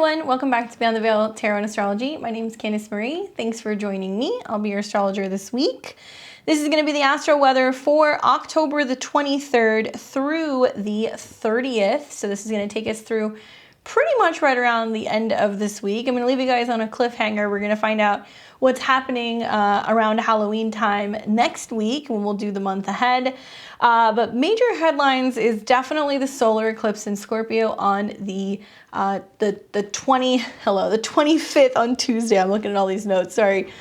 everyone, welcome back to Beyond the Veil Tarot and Astrology. My name is Candice Marie. Thanks for joining me. I'll be your astrologer this week. This is going to be the astro weather for October the 23rd through the 30th. So this is going to take us through pretty much right around the end of this week. I'm going to leave you guys on a cliffhanger. We're going to find out what's happening around Halloween time next week when we'll do the month ahead. But major headlines is definitely the solar eclipse in Scorpio on the 25th on Tuesday. I'm looking at all these notes, sorry.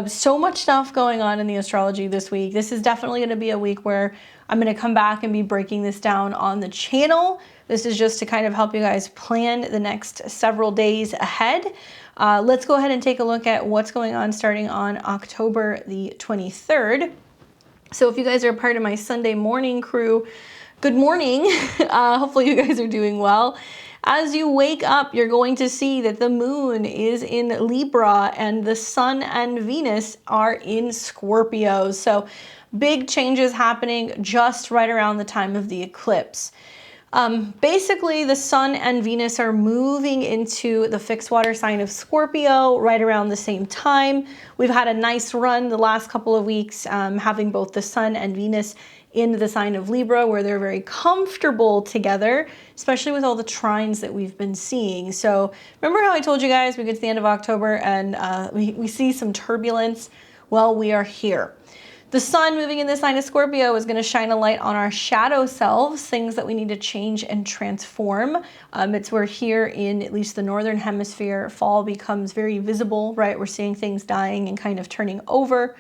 So much stuff going on in the astrology this week. This is definitely going to be a week where I'm going to come back and be breaking this down on the channel. This is just to kind of help you guys plan the next several days ahead. Let's go ahead and take a look at what's going on starting on October the 23rd. So if you guys are a part of my Sunday morning crew, good morning. Hopefully you guys are doing well. As you wake up, you're going to see that the moon is in Libra and the sun and Venus are in Scorpio. So big changes happening just right around the time of the eclipse. Basically, the sun and Venus are moving into the fixed water sign of Scorpio right around the same time. We've had a nice run the last couple of weeks, having both the sun and Venus in the sign of Libra, where they're very comfortable together, especially with all the trines that we've been seeing. So remember how I told you guys we get to the end of October and we see some turbulence? Well, we are here. The sun moving in the sign of Scorpio is going to shine a light on our shadow selves, things that we need to change and transform. It's where here in at least the northern hemisphere, fall becomes very visible, right? We're seeing things dying and kind of turning over.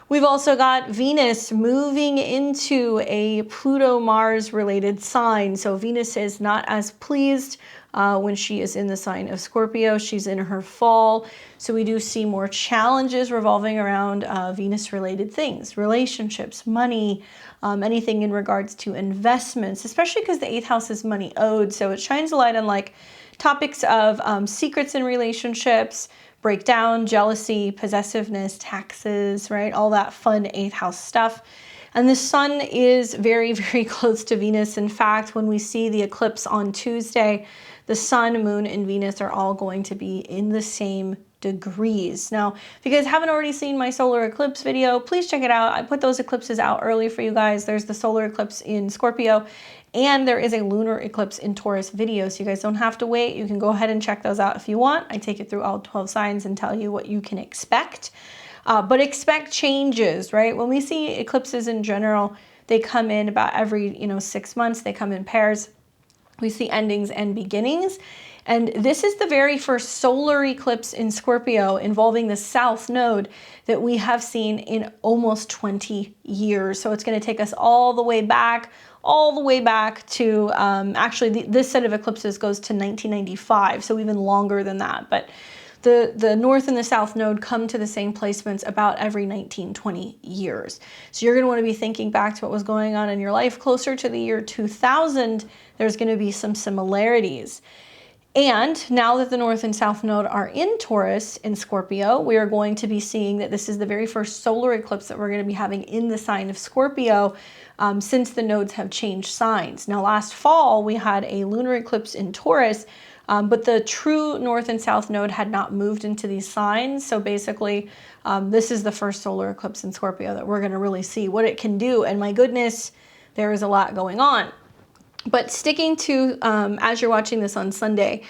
We've also got Venus moving into a Pluto-Mars related sign. So Venus is not as pleased when she is in the sign of Scorpio. She's in her fall. So we do see more challenges revolving around Venus-related things, relationships, money, anything in regards to investments, especially because the 8th house is money owed. So it shines a light on like topics of secrets in relationships, breakdown, jealousy, possessiveness, taxes, right? All that fun 8th house stuff. And the sun is very, very close to Venus. In fact, when we see the eclipse on Tuesday, the sun, moon, and Venus are all going to be in the same degrees. Now, if you guys haven't already seen my solar eclipse video, please check it out. I put those eclipses out early for you guys. There's the solar eclipse in Scorpio, and there is a lunar eclipse in Taurus video, so you guys don't have to wait. You can go ahead and check those out if you want. I take it through all 12 signs and tell you what you can expect. But expect changes, right? When we see eclipses in general, they come in about every 6 months. They come in pairs. We see endings and beginnings. And this is the very first solar eclipse in Scorpio involving the South Node that we have seen in almost 20 years. So it's going to take us all the way back to, actually this set of eclipses goes to 1995, so even longer than that. But the North and the South Node come to the same placements about every 19-20 years. So you're going to want to be thinking back to what was going on in your life closer to the year 2000. There's going to be some similarities. And now that the North and South Node are in Taurus, in Scorpio, we are going to be seeing that this is the very first solar eclipse that we're going to be having in the sign of Scorpio since the nodes have changed signs. Now, last fall, we had a lunar eclipse in Taurus, but the true North and South Node had not moved into these signs. So basically, this is the first solar eclipse in Scorpio that we're going to really see what it can do. And my goodness, there is a lot going on. But sticking to, as you're watching this on Sunday,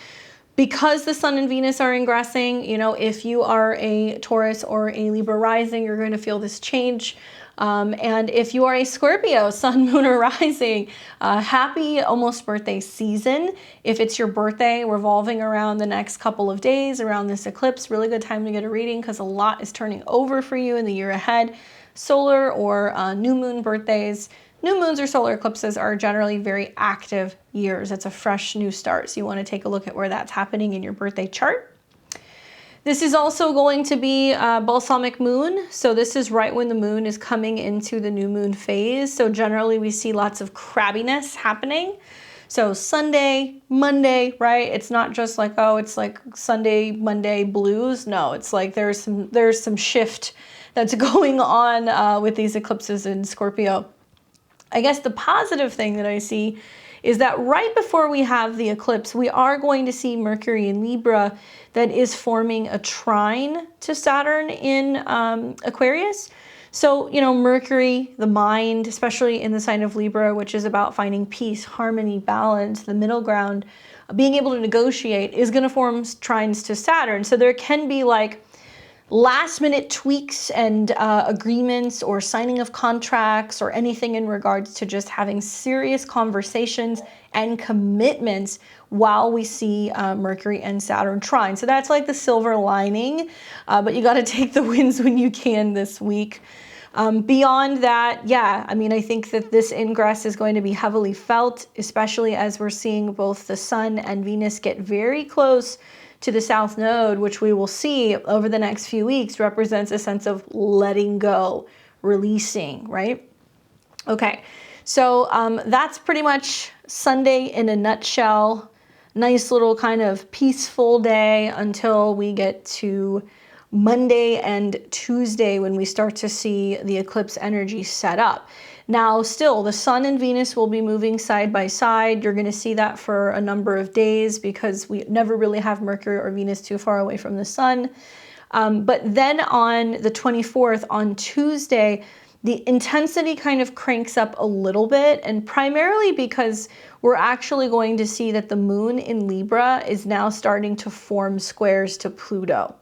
because the sun and Venus are ingressing, if you are a Taurus or a Libra rising, you're going to feel this change. And if you are a Scorpio, sun, moon, or rising, happy almost birthday season. If it's your birthday revolving around the next couple of days around this eclipse, really good time to get a reading because a lot is turning over for you in the year ahead. Solar or new moon birthdays. New moons or solar eclipses are generally very active years. It's a fresh new start. So you want to take a look at where that's happening in your birthday chart. This is also going to be balsamic moon. So this is right when the moon is coming into the new moon phase. So generally we see lots of crabbiness happening. So Sunday, Monday, right? It's not just like, oh, it's like Sunday, Monday blues. No, it's like there's some shift that's going on with these eclipses in Scorpio. I guess the positive thing that I see is that right before we have the eclipse, we are going to see Mercury in Libra that is forming a trine to Saturn in Aquarius. So, you know, Mercury, the mind, especially in the sign of Libra, which is about finding peace, harmony, balance, the middle ground, being able to negotiate, is going to form trines to Saturn. So there can be like last minute tweaks and agreements or signing of contracts or anything in regards to just having serious conversations and commitments while we see Mercury and Saturn trine. So that's like the silver lining, but you got to take the wins when you can this week. Beyond that, yeah, I mean, I think that this ingress is going to be heavily felt, especially as we're seeing both the Sun and Venus get very close to the South Node, which we will see over the next few weeks represents a sense of letting go, releasing, right? Okay, so that's pretty much Sunday in a nutshell. Nice little kind of peaceful day until we get to Monday and Tuesday when we start to see the eclipse energy set up. Now, still, the Sun and Venus will be moving side by side. You're going to see that for a number of days because we never really have Mercury or Venus too far away from the Sun. But then on the 24th, on Tuesday, the intensity kind of cranks up a little bit, and primarily because we're actually going to see that the moon in Libra is now starting to form squares to Pluto.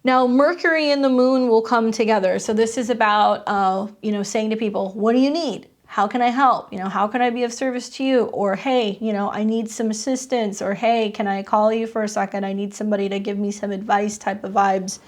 Now, Mercury and the moon will come together. So this is about, you know, saying to people, what do you need? How can I help? You know, how can I be of service to you? Or, hey, you know, I need some assistance. Or, hey, can I call you for a second? I need somebody to give me some advice type of vibes.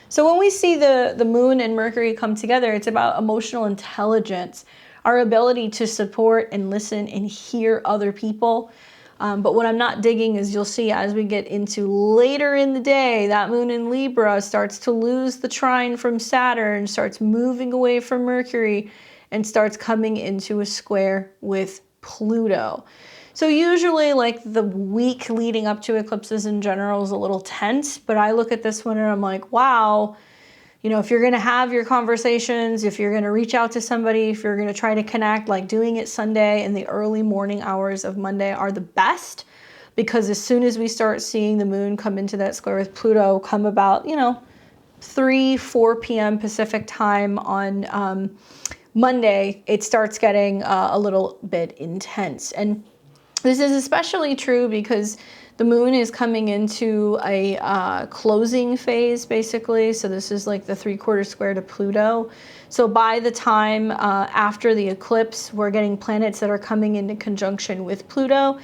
So when we see the moon and Mercury come together, it's about emotional intelligence, our ability to support and listen and hear other people. But what I'm not digging is you'll see as we get into later in the day, that moon in Libra starts to lose the trine from Saturn, starts moving away from Mercury, and starts coming into a square with Pluto. So usually like the week leading up to eclipses in general is a little tense, but I look at this one and I'm like, wow, you know, if you're going to have your conversations, if you're going to reach out to somebody, if you're going to try to connect, like doing it Sunday and the early morning hours of Monday are the best, because as soon as we start seeing the moon come into that square with Pluto, come about, you know, 3-4 p.m. Pacific time on Monday, it starts getting a little bit intense. And this is especially true because the moon is coming into a closing phase, basically. So this is like the 3/4 square to Pluto. So by the time after the eclipse, we're getting planets that are coming into conjunction with Pluto.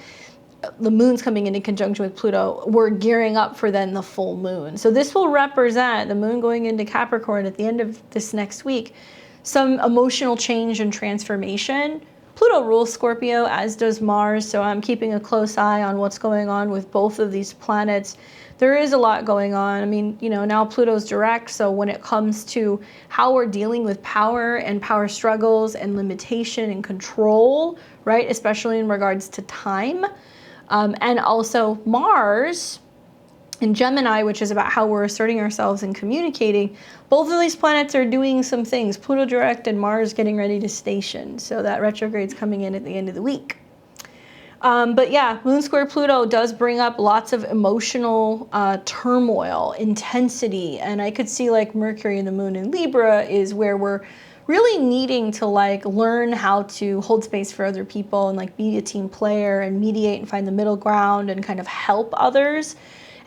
The moon's coming into conjunction with Pluto. We're gearing up for then the full moon. So this will represent the moon going into Capricorn at the end of this next week, some emotional change and transformation. Pluto rules Scorpio, as does Mars, so I'm keeping a close eye on what's going on with both of these planets. There is a lot going on. I mean, you know, now Pluto's direct, so when it comes to how we're dealing with power and power struggles and limitation and control, right, especially in regards to time, and also Mars in Gemini, which is about how we're asserting ourselves and communicating, both of these planets are doing some things. Pluto direct and Mars getting ready to station. So that retrograde's coming in at the end of the week. But yeah, moon square Pluto does bring up lots of emotional turmoil, intensity. And I could see like Mercury and the moon in Libra is where we're really needing to like learn how to hold space for other people and like be a team player and mediate and find the middle ground and kind of help others.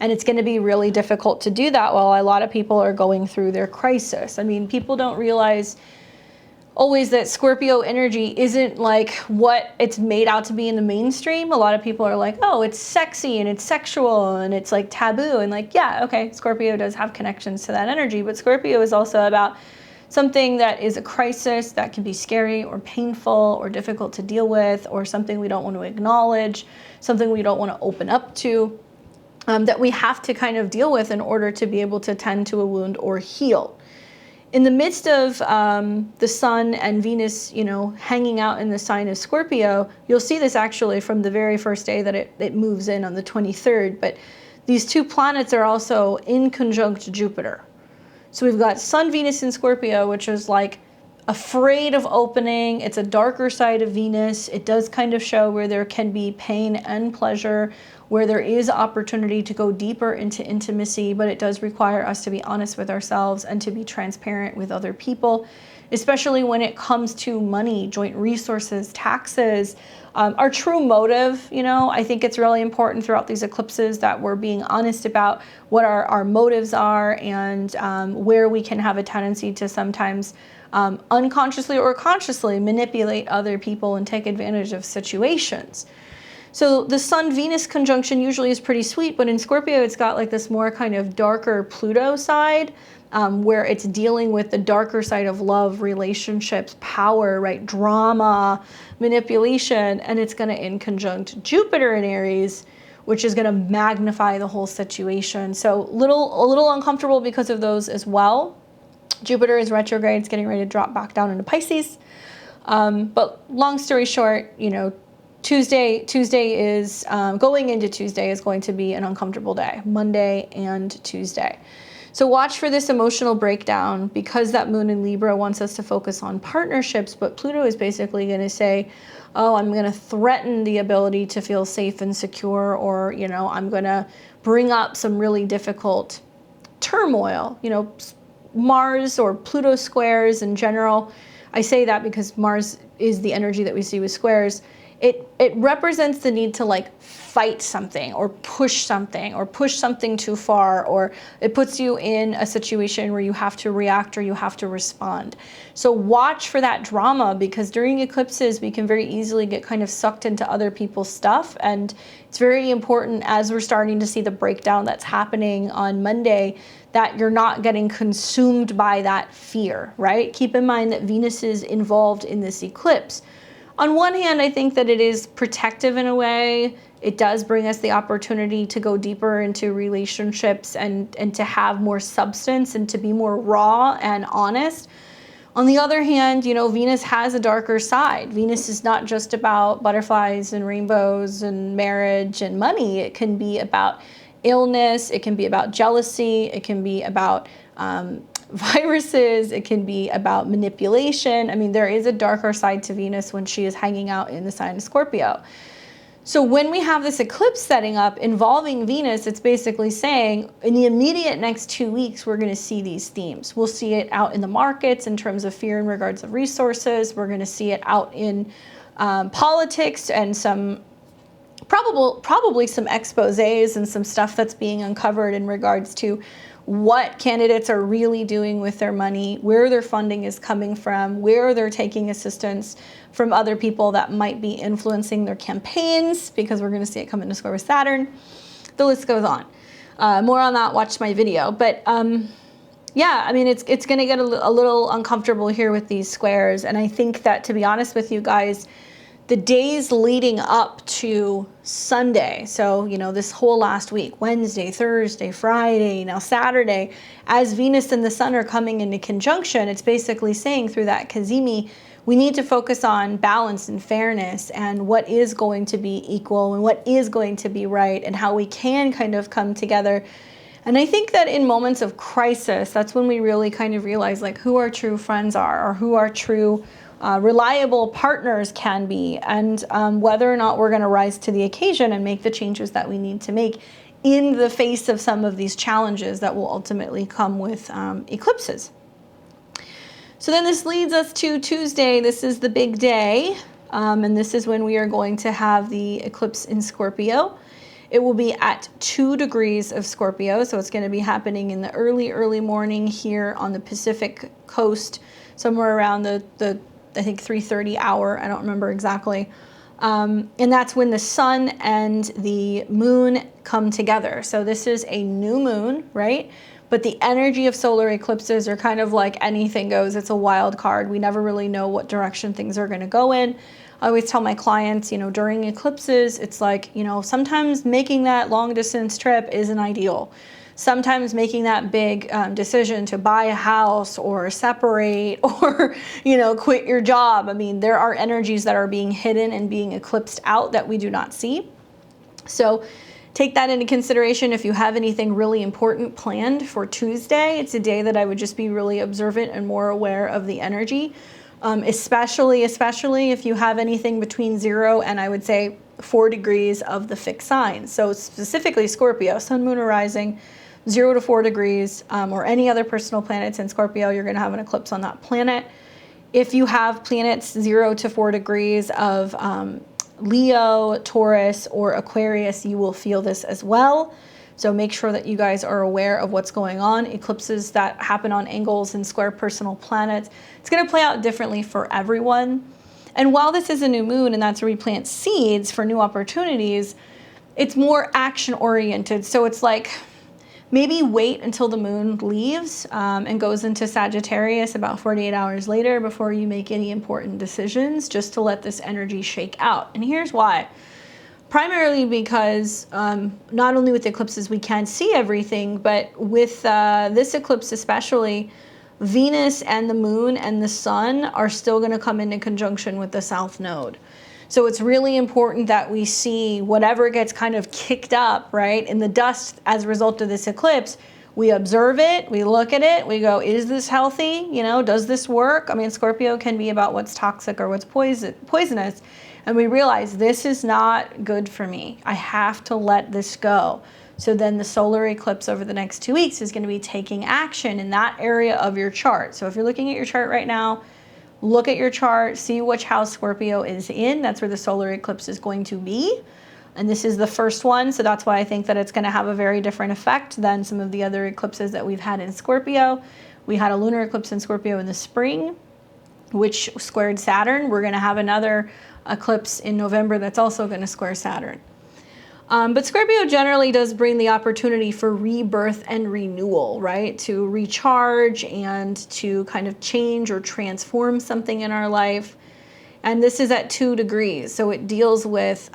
And it's going to be really difficult to do that while a lot of people are going through their crisis. I mean, people don't realize always that Scorpio energy isn't like what it's made out to be in the mainstream. A lot of people are like, oh, it's sexy and it's sexual and it's like taboo. And like, yeah, okay, Scorpio does have connections to that energy, but Scorpio is also about something that is a crisis that can be scary or painful or difficult to deal with, or something we don't want to acknowledge, something we don't want to open up to. That we have to kind of deal with in order to be able to tend to a wound or heal. In the midst of the Sun and Venus, you know, hanging out in the sign of Scorpio, you'll see this actually from the very first day that it moves in on the 23rd, but these two planets are also in conjunct Jupiter. So we've got Sun, Venus in Scorpio, which is like afraid of opening. It's a darker side of Venus. It does kind of show where there can be pain and pleasure, where there is opportunity to go deeper into intimacy, but it does require us to be honest with ourselves and to be transparent with other people, especially when it comes to money, joint resources, taxes, our true motive. You know, I think it's really important throughout these eclipses that we're being honest about what our motives are, and where we can have a tendency to sometimes unconsciously or consciously manipulate other people and take advantage of situations. So the Sun-Venus conjunction usually is pretty sweet, but in Scorpio, it's got like this more kind of darker Pluto side, where it's dealing with the darker side of love, relationships, power, right? Drama, manipulation, and it's going to in conjunct Jupiter in Aries, which is going to magnify the whole situation. So a little uncomfortable because of those as well. Jupiter is retrograde. It's getting ready to drop back down into Pisces. But long story short, you know, Tuesday is, going into Tuesday is going to be an uncomfortable day, Monday and Tuesday. So watch for this emotional breakdown, because that moon in Libra wants us to focus on partnerships, but Pluto is basically going to say, oh, I'm going to threaten the ability to feel safe and secure, or, you know, I'm going to bring up some really difficult turmoil. You know, Mars or Pluto squares in general, I say that because Mars is the energy that we see with squares. It represents the need to like fight something or push something too far, or it puts you in a situation where you have to react or you have to respond. So watch for that drama, because during eclipses we can very easily get kind of sucked into other people's stuff, and it's very important, as we're starting to see the breakdown that's happening on Monday, that you're not getting consumed by that fear, right? Keep in mind that Venus is involved in this eclipse. On one hand, I think that it is protective in a way. It does bring us the opportunity to go deeper into relationships and to have more substance and to be more raw and honest. On the other hand, you know, Venus has a darker side. Venus is not just about butterflies and rainbows and marriage and money. It can be about illness. It can be about jealousy. It can be about viruses. It can be about manipulation. I mean, there is a darker side to Venus when she is hanging out in the sign of Scorpio. So when we have this eclipse setting up involving Venus, it's basically saying in the immediate next 2 weeks, we're going to see these themes. We'll see it out in the markets in terms of fear in regards of resources. We're going to see it out in politics and some probably some exposés and some stuff that's being uncovered in regards to what candidates are really doing with their money, where their funding is coming from, where they're taking assistance from other people that might be influencing their campaigns, because we're going to see it come into square with Saturn. The list goes on. More on that, watch my video. But yeah, I mean, it's going to get a little uncomfortable here with these squares. And I think that, to be honest with you guys, the days leading up to Sunday, so, you know, this whole last week, Wednesday, Thursday, Friday, now Saturday, as Venus and the Sun are coming into conjunction, it's basically saying through that Cazimi, we need to focus on balance and fairness and what is going to be equal and what is going to be right and how we can kind of come together. And I think that in moments of crisis, that's when we really kind of realize like who our true friends are, or who our true reliable partners can be, and whether or not we're going to rise to the occasion and make the changes that we need to make in the face of some of these challenges that will ultimately come with eclipses. So then this leads us to Tuesday. This is the big day, and this is when we are going to have the eclipse in Scorpio. It will be at 2 degrees of Scorpio, so it's going to be happening in the early morning here on the Pacific coast, somewhere around the I think 3:30 hour, I don't remember exactly. And that's when the sun and the moon come together. So this is a new moon, right? But the energy of solar eclipses are kind of like anything goes. It's a wild card. We never really know what direction things are going to go in. I always tell my clients, you know, during eclipses, it's like, you know, sometimes making that long distance trip isn't ideal. Sometimes making that big decision to buy a house or separate or, you know, quit your job. I mean, there are energies that are being hidden and being eclipsed out that we do not see. So take that into consideration if you have anything really important planned for Tuesday. It's a day that I would just be really observant and more aware of the energy, especially if you have anything between 0 and I would say 4 degrees of the fixed sign. So specifically Scorpio, sun, moon, or rising, 0 to 4 degrees, or any other personal planets in Scorpio, you're going to have an eclipse on that planet. If you have planets 0 to 4 degrees of Leo, Taurus, or Aquarius, you will feel this as well. So make sure that you guys are aware of what's going on. Eclipses that happen on angles and square personal planets, it's going to play out differently for everyone. And while this is a new moon and that's where we plant seeds for new opportunities, it's more action oriented. So it's like, maybe wait until the moon leaves and goes into Sagittarius about 48 hours later before you make any important decisions, just to let this energy shake out. And here's why. Primarily because not only with eclipses we can't see everything, but with this eclipse especially, Venus and the moon and the sun are still going to come into conjunction with the south node. So it's really important that we see whatever gets kind of kicked up, right, in the dust as a result of this eclipse. We observe it, we look at it, we go, is this healthy? You know, does this work? I mean, Scorpio can be about what's toxic or what's poisonous. And we realize this is not good for me. I have to let this go. So then the solar eclipse over the next 2 weeks is going to be taking action in that area of your chart. So if you're looking at your chart right now, look at your chart, see which house Scorpio is in. That's where the solar eclipse is going to be. And this is the first one, so that's why I think that it's going to have a very different effect than some of the other eclipses that we've had in Scorpio. We had a lunar eclipse in Scorpio in the spring, which squared Saturn. We're going to have another eclipse in November that's also going to square Saturn. But Scorpio generally does bring the opportunity for rebirth and renewal, right? To recharge and to kind of change or transform something in our life. And this is at 2 degrees. So it deals with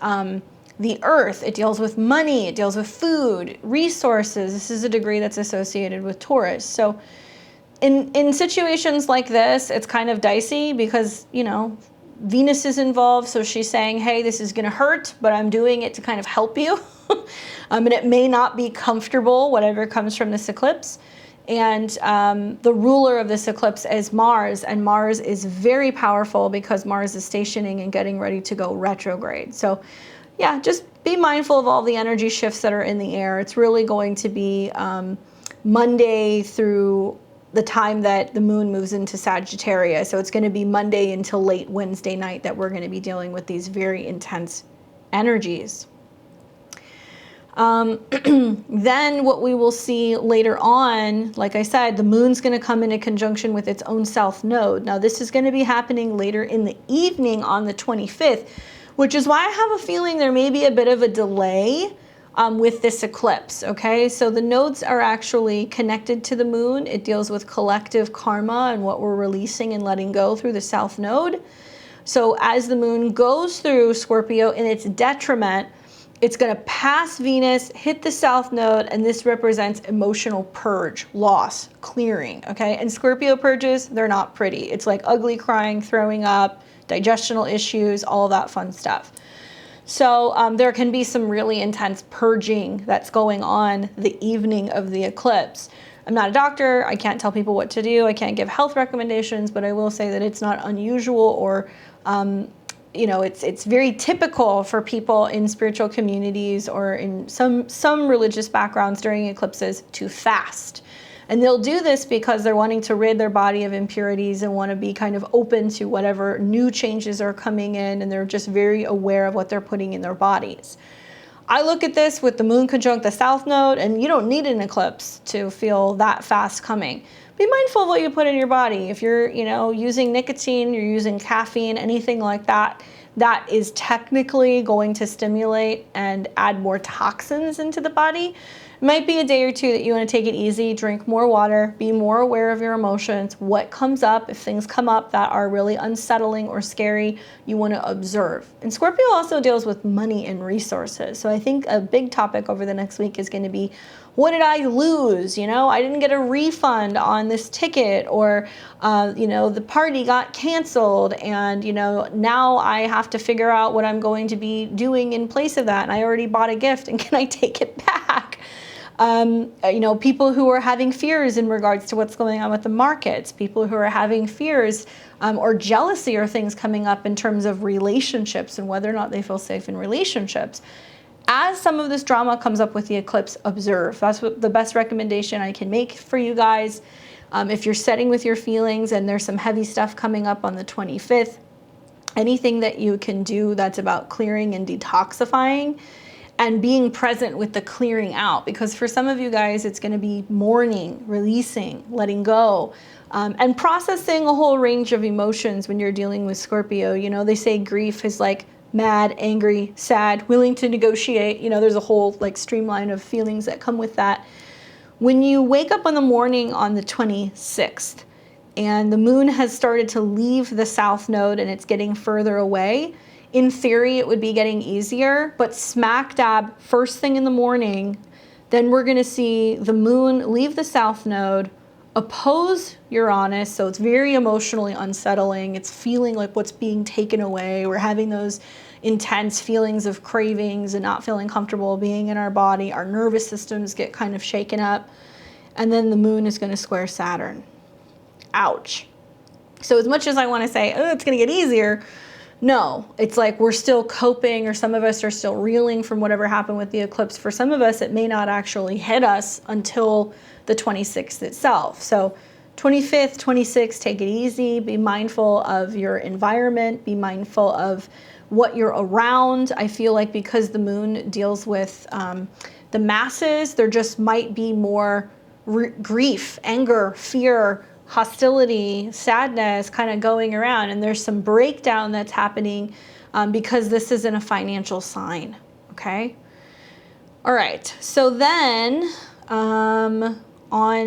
the earth, it deals with money, it deals with food, resources. This is a degree that's associated with Taurus. So in situations like this, it's kind of dicey because, you know, Venus is involved, so she's saying, hey, this is going to hurt, but I'm doing it to kind of help you. And it may not be comfortable, whatever comes from this eclipse. And the ruler of this eclipse is Mars, and Mars is very powerful because Mars is stationing and getting ready to go retrograde. So yeah, just be mindful of all the energy shifts that are in the air. It's really going to be Monday through the time that the moon moves into Sagittarius. So it's going to be Monday until late Wednesday night that we're going to be dealing with these very intense energies. Then what we will see later on, like I said, the moon's going to come into conjunction with its own south node. Now this is going to be happening later in the evening on the 25th, which is why I have a feeling there may be a bit of a delay with this eclipse, okay? So the nodes are actually connected to the moon. It deals with collective karma and what we're releasing and letting go through the south node. So as the moon goes through Scorpio in its detriment, it's going to pass Venus, hit the south node, and this represents emotional purge, loss, clearing, okay? And Scorpio purges, they're not pretty. It's like ugly crying, throwing up, digestional issues, all that fun stuff. So there can be some really intense purging that's going on the evening of the eclipse. I'm not a doctor. I can't tell people what to do. I can't give health recommendations, but I will say that it's not unusual or, you know, it's very typical for people in spiritual communities or in some religious backgrounds during eclipses to fast. And they'll do this because they're wanting to rid their body of impurities and want to be kind of open to whatever new changes are coming in, and they're just very aware of what they're putting in their bodies. I look at this with the moon conjunct the south node, and you don't need an eclipse to feel that fast coming. Be mindful of what you put in your body. If you're, you know, using nicotine, you're using caffeine, anything like that, that is technically going to stimulate and add more toxins into the body. It might be a day or two that you want to take it easy, drink more water, be more aware of your emotions, what comes up. If things come up that are really unsettling or scary, you want to observe. And Scorpio also deals with money and resources. So I think a big topic over the next week is going to be, what did I lose? You know, I didn't get a refund on this ticket, or, you know, the party got canceled, and, you know, now I have to figure out what I'm going to be doing in place of that. And I already bought a gift, and can I take it back? You know, people who are having fears in regards to what's going on with the markets, people who are having fears or jealousy or things coming up in terms of relationships and whether or not they feel safe in relationships. As some of this drama comes up with the eclipse, observe. That's what the best recommendation I can make for you guys. If you're setting with your feelings and there's some heavy stuff coming up on the 25th, anything that you can do that's about clearing and detoxifying, and being present with the clearing out, because for some of you guys, it's going to be mourning, releasing, letting go, and processing a whole range of emotions when you're dealing with Scorpio. You know, they say grief is like mad, angry, sad, willing to negotiate. You know, there's a whole like streamline of feelings that come with that. When you wake up in the morning on the 26th and the moon has started to leave the south node and it's getting further away, in theory, it would be getting easier, but smack dab first thing in the morning, then we're going to see the moon leave the south node, oppose Uranus. So it's very emotionally unsettling. It's feeling like what's being taken away. We're having those intense feelings of cravings and not feeling comfortable being in our body. Our nervous systems get kind of shaken up. And then the moon is going to square Saturn. Ouch. So as much as I want to say, oh, it's going to get easier, no, it's like we're still coping, or some of us are still reeling from whatever happened with the eclipse. For some of us, it may not actually hit us until the 26th itself. So 25th, 26th, take it easy. Be mindful of your environment. Be mindful of what you're around. I feel like because the moon deals with the masses, there just might be more grief, anger, fear, hostility, sadness kind of going around, and there's some breakdown that's happening because this isn't a financial sign. Okay. All right. So then on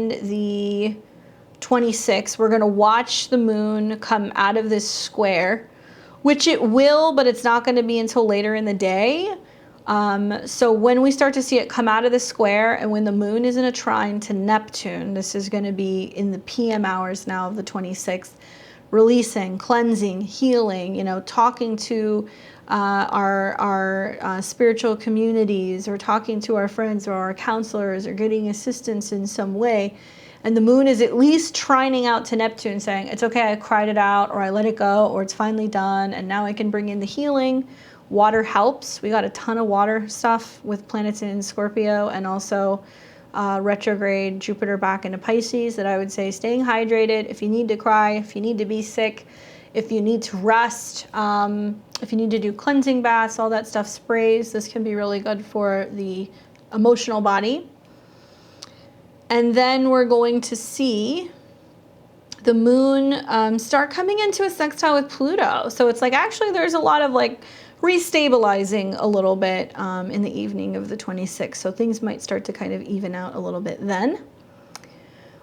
the 26th, we're going to watch the moon come out of this square, which it will, but it's not going to be until later in the day. So when we start to see it come out of the square, and when the moon is in a trine to Neptune, this is going to be in the PM hours now of the 26th, releasing, cleansing, healing, you know, talking to our spiritual communities, or talking to our friends or our counselors, or getting assistance in some way. And the moon is at least trining out to Neptune, saying, it's okay, I cried it out, or I let it go, or it's finally done, and now I can bring in the healing. Water helps. We got a ton of water stuff with planets in Scorpio, and also retrograde Jupiter back into Pisces, that I would say staying hydrated. If you need to cry, if you need to be sick, if you need to rest, if you need to do cleansing baths, all that stuff, sprays, this can be really good for the emotional body. And then we're going to see the moon start coming into a sextile with Pluto. So it's like, actually there's a lot of like restabilizing a little bit in the evening of the 26th. So things might start to kind of even out a little bit then.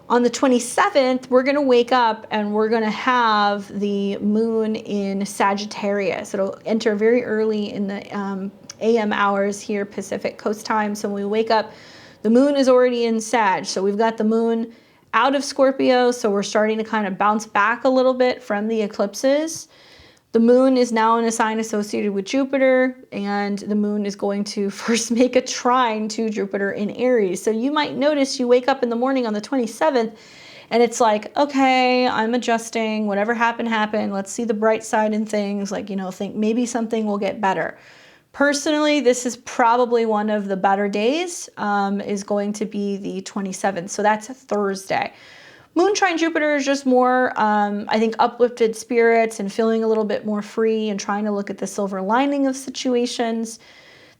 On the 27th, we're going to wake up and we're going to have the moon in Sagittarius. It'll enter very early in the AM hours here, Pacific Coast time. So when we wake up, the moon is already in Sag. So we've got the moon out of Scorpio. So we're starting to kind of bounce back a little bit from the eclipses. The moon is now in a sign associated with Jupiter, and the moon is going to first make a trine to Jupiter in Aries. So you might notice you wake up in the morning on the 27th and it's like, okay, I'm adjusting, whatever happened, happened. Let's see the bright side in things, like, you know, think maybe something will get better. Personally, this is probably one of the better days, is going to be the 27th. So that's a Thursday. Moon trine Jupiter is just more, I think, uplifted spirits and feeling a little bit more free and trying to look at the silver lining of situations.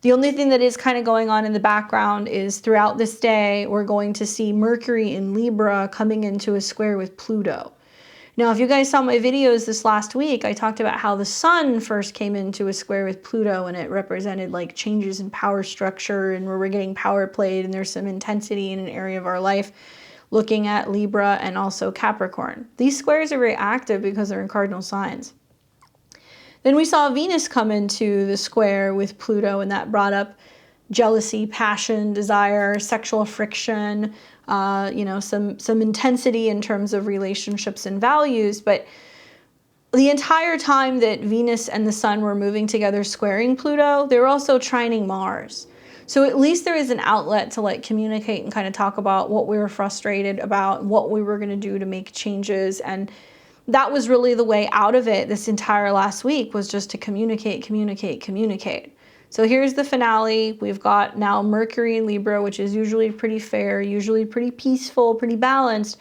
The only thing that is kind of going on in the background is throughout this day, we're going to see Mercury in Libra coming into a square with Pluto. Now, if you guys saw my videos this last week, I talked about how the sun first came into a square with Pluto, and it represented like changes in power structure and where we're getting power played, and there's some intensity in an area of our life, looking at Libra and also Capricorn. These squares are very active because they're in cardinal signs. Then we saw Venus come into the square with Pluto, and that brought up jealousy, passion, desire, sexual friction, you know, some intensity in terms of relationships and values. But the entire time that Venus and the sun were moving together, squaring Pluto, they were also trining Mars. So at least there is an outlet to like communicate and kind of talk about what we were frustrated about, what we were going to do to make changes. And that was really the way out of it this entire last week, was just to communicate, communicate, communicate. So here's the finale. We've got now Mercury in Libra, which is usually pretty fair, usually pretty peaceful, pretty balanced,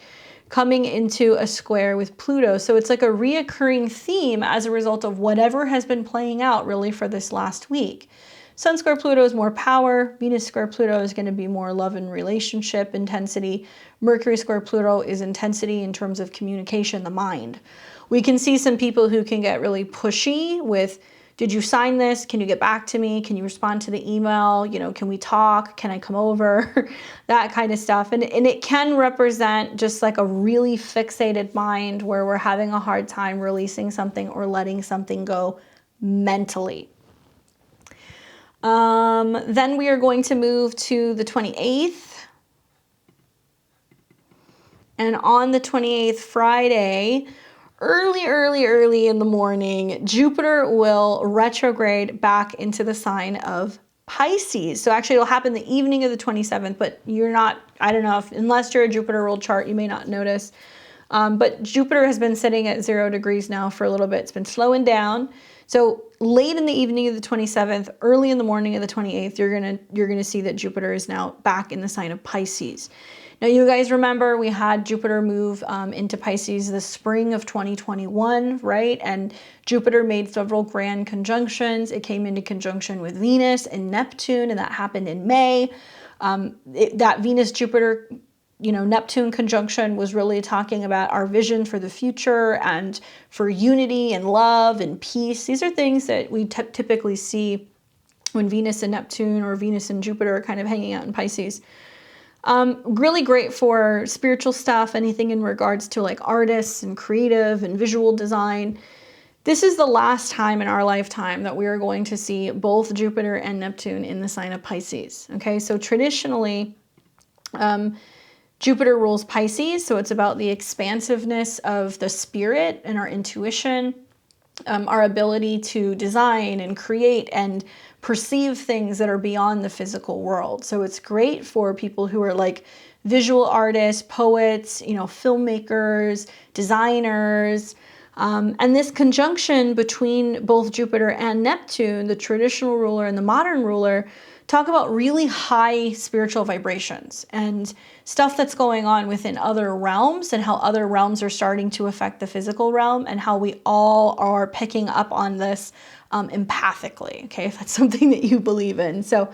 coming into a square with Pluto. So it's like a reoccurring theme as a result of whatever has been playing out really for this last week. Sun square Pluto is more power. Venus square Pluto is going to be more love and relationship intensity. Mercury square Pluto is intensity in terms of communication, the mind. We can see some people who can get really pushy with, did you sign this? Can you get back to me? Can you respond to the email? You know, can we talk? Can I come over? That kind of stuff. And it can represent just like a really fixated mind where we're having a hard time releasing something or letting something go mentally. Then we are going to move to the 28th. And on the 28th, Friday, early in the morning, Jupiter will retrograde back into the sign of Pisces. So actually it'll happen the evening of the 27th, but you're not, I don't know, unless you're a Jupiter ruled chart, you may not notice. But Jupiter has been sitting at 0 degrees now for a little bit. It's been slowing down. So late in the evening of the 27th, early in the morning of the 28th, you're gonna see that Jupiter is now back in the sign of Pisces. Now, you guys remember we had Jupiter move into Pisces the spring of 2021, right? And Jupiter made several grand conjunctions. It came into conjunction with Venus and Neptune, and that happened in May. That Venus-Jupiter, you know, Neptune conjunction was really talking about our vision for the future and for unity and love and peace. These are things that we typically see when Venus and Neptune or Venus and Jupiter are kind of hanging out in Pisces. Really great for spiritual stuff, anything in regards to like artists and creative and visual design. This is the last time in our lifetime that we are going to see both Jupiter and Neptune in the sign of Pisces. Okay, so traditionally, Jupiter rules Pisces, so it's about the expansiveness of the spirit and our intuition, our ability to design and create and perceive things that are beyond the physical world. So it's great for people who are like visual artists, poets, you know, filmmakers, designers. And this conjunction between both Jupiter and Neptune, the traditional ruler and the modern ruler, talk about really high spiritual vibrations and stuff that's going on within other realms and how other realms are starting to affect the physical realm and how we all are picking up on this empathically, okay, if that's something that you believe in. So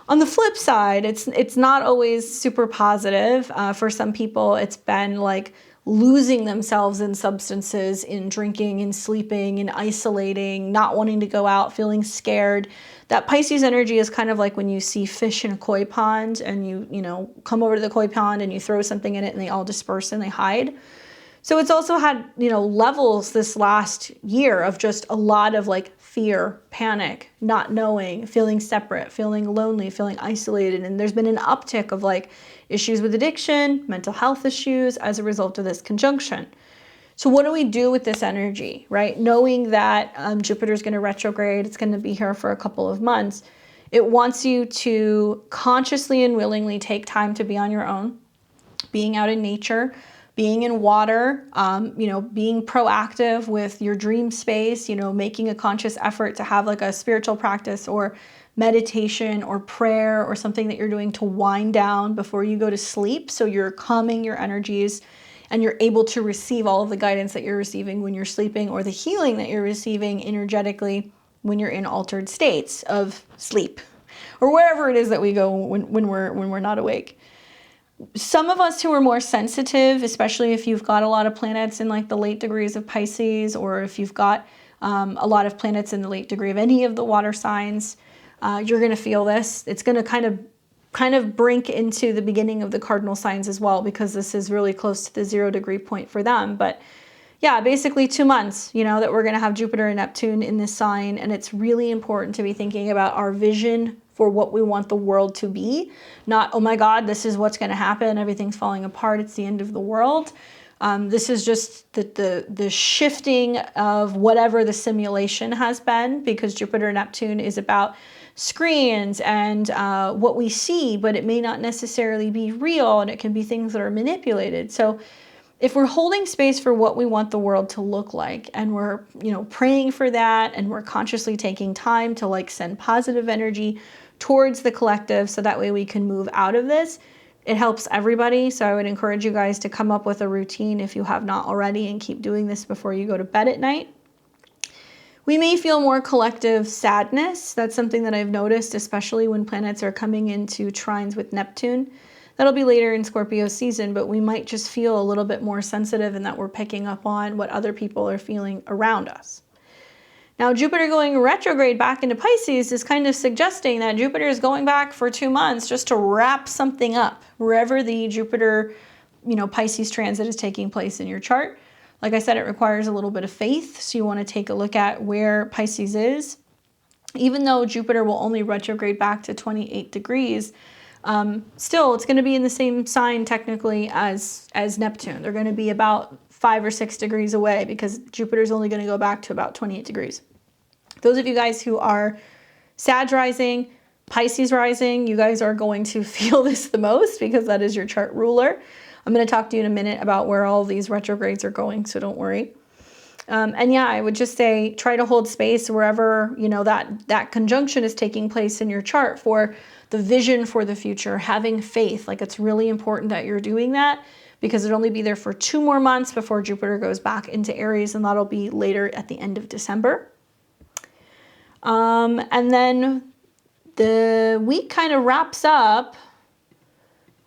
on the flip side, it's not always super positive. For some people, it's been like losing themselves in substances, in drinking and sleeping and isolating, not wanting to go out, feeling scared. That Pisces energy is kind of like when you see fish in a koi pond and you know, come over to the koi pond and you throw something in it and they all disperse and they hide. So it's also had, you know, levels this last year of just a lot of like fear, panic, not knowing, feeling separate, feeling lonely, feeling isolated. And there's been an uptick of like issues with addiction, mental health issues as a result of this conjunction. So what do we do with this energy, right? Knowing that Jupiter is going to retrograde, it's going to be here for a couple of months. It wants you to consciously and willingly take time to be on your own, being out in nature, being in water, you know, being proactive with your dream space, you know, making a conscious effort to have like a spiritual practice or meditation or prayer or something that you're doing to wind down before you go to sleep. So you're calming your energies and you're able to receive all of the guidance that you're receiving when you're sleeping or the healing that you're receiving energetically when you're in altered states of sleep or wherever it is that we go when we're not awake. Some of us who are more sensitive, especially if you've got a lot of planets in like the late degrees of Pisces, or if you've got a lot of planets in the late degree of any of the water signs, you're going to feel this. It's going to kind of brink into the beginning of the cardinal signs as well, because this is really close to the 0 degree point for them. But yeah, basically 2 months, you know, that we're going to have Jupiter and Neptune in this sign. And it's really important to be thinking about our vision for what we want the world to be. Not, oh my God, this is what's going to happen. Everything's falling apart. It's the end of the world. This is just the shifting of whatever the simulation has been, because Jupiter and Neptune is about screens and what we see, but it may not necessarily be real, and it can be things that are manipulated. So if we're holding space for what we want the world to look like, and we're, you know, praying for that, and we're consciously taking time to like send positive energy towards the collective, so that way we can move out of this, it helps everybody. So I would encourage you guys to come up with a routine if you have not already, and keep doing this before you go to bed at night. We may feel more collective sadness. That's something that I've noticed, especially when planets are coming into trines with Neptune. That'll be later in Scorpio season, but we might just feel a little bit more sensitive, in that we're picking up on what other people are feeling around us. Now, Jupiter going retrograde back into Pisces is kind of suggesting that Jupiter is going back for 2 months just to wrap something up wherever the Jupiter, you know, Pisces transit is taking place in your chart. Like I said, it requires a little bit of faith. So you want to take a look at where Pisces is. Even though Jupiter will only retrograde back to 28 degrees, still it's going to be in the same sign technically as Neptune. They're going to be about 5 or 6 degrees away, because Jupiter's only going to go back to about 28 degrees. Those of you guys who are Sag rising, Pisces rising, you guys are going to feel this the most, because that is your chart ruler. I'm going to talk to you in a minute about where all these retrogrades are going, so don't worry. And yeah, I would just say try to hold space wherever, you know, that conjunction is taking place in your chart, for the vision for the future, having faith. Like, it's really important that you're doing that, because it'll only be there for 2 more months before Jupiter goes back into Aries, and that'll be later at the end of December. And then the week kind of wraps up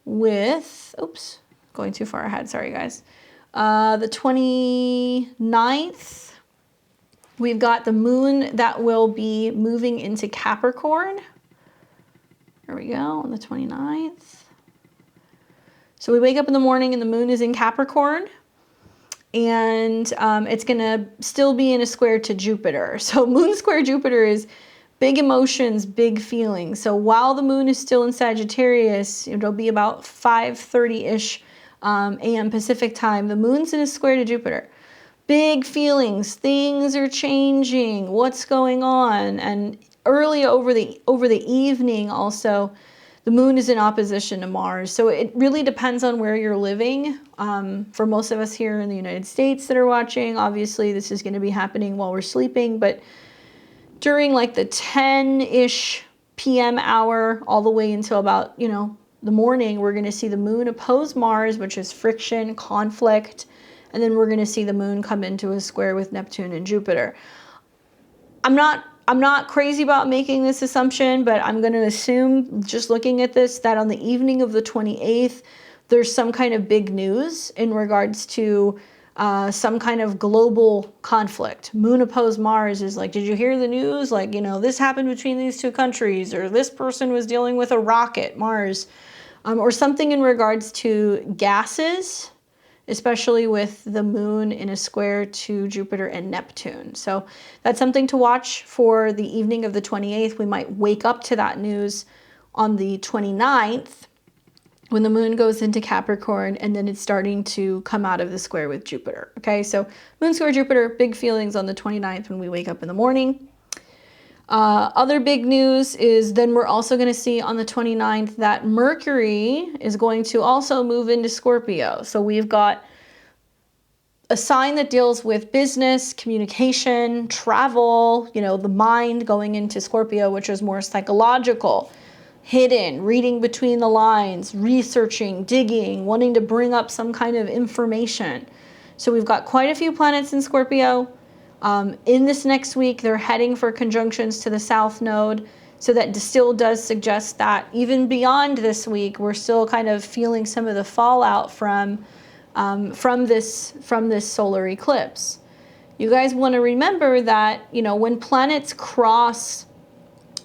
with, oops, going too far ahead, sorry guys. The 29th, we've got the moon that will be moving into Capricorn. There we go, on the 29th. So we wake up in the morning and the moon is in Capricorn, and it's gonna still be in a square to Jupiter. So moon square Jupiter is big emotions, big feelings. So while the moon is still in Sagittarius, it'll be about 5:30-ish a.m. Pacific time. The moon's in a square to Jupiter. Big feelings, things are changing, what's going on? And early over the evening also, the moon is in opposition to Mars. So it really depends on where you're living. For most of us here in the United States that are watching, obviously this is going to be happening while we're sleeping, but during like the 10-ish p.m. hour all the way until about, you know, the morning, we're going to see the moon oppose Mars, which is friction, conflict, and then we're going to see the moon come into a square with Neptune and Jupiter. I'm not crazy about making this assumption, but I'm going to assume, just looking at this, that on the evening of the 28th, there's some kind of big news in regards to some kind of global conflict. Moon opposed Mars is like, did you hear the news? Like, you know, this happened between these 2 countries, or this person was dealing with a rocket, Mars, or something in regards to gases, especially with the moon in a square to Jupiter and Neptune. So that's something to watch for the evening of the 28th. We might wake up to that news on the 29th, when the moon goes into Capricorn, and then it's starting to come out of the square with Jupiter. Okay, so moon square Jupiter, big feelings on the 29th when we wake up in the morning. Other big news is then we're also going to see on the 29th that Mercury is going to also move into Scorpio. So we've got a sign that deals with business, communication, travel, you know, the mind going into Scorpio, which is more psychological, hidden, reading between the lines, researching, digging, wanting to bring up some kind of information. So we've got quite a few planets in Scorpio. In this next week, they're heading for conjunctions to the South Node. So that still does suggest that even beyond this week, we're still kind of feeling some of the fallout from this solar eclipse. You guys want to remember that, you know, when planets cross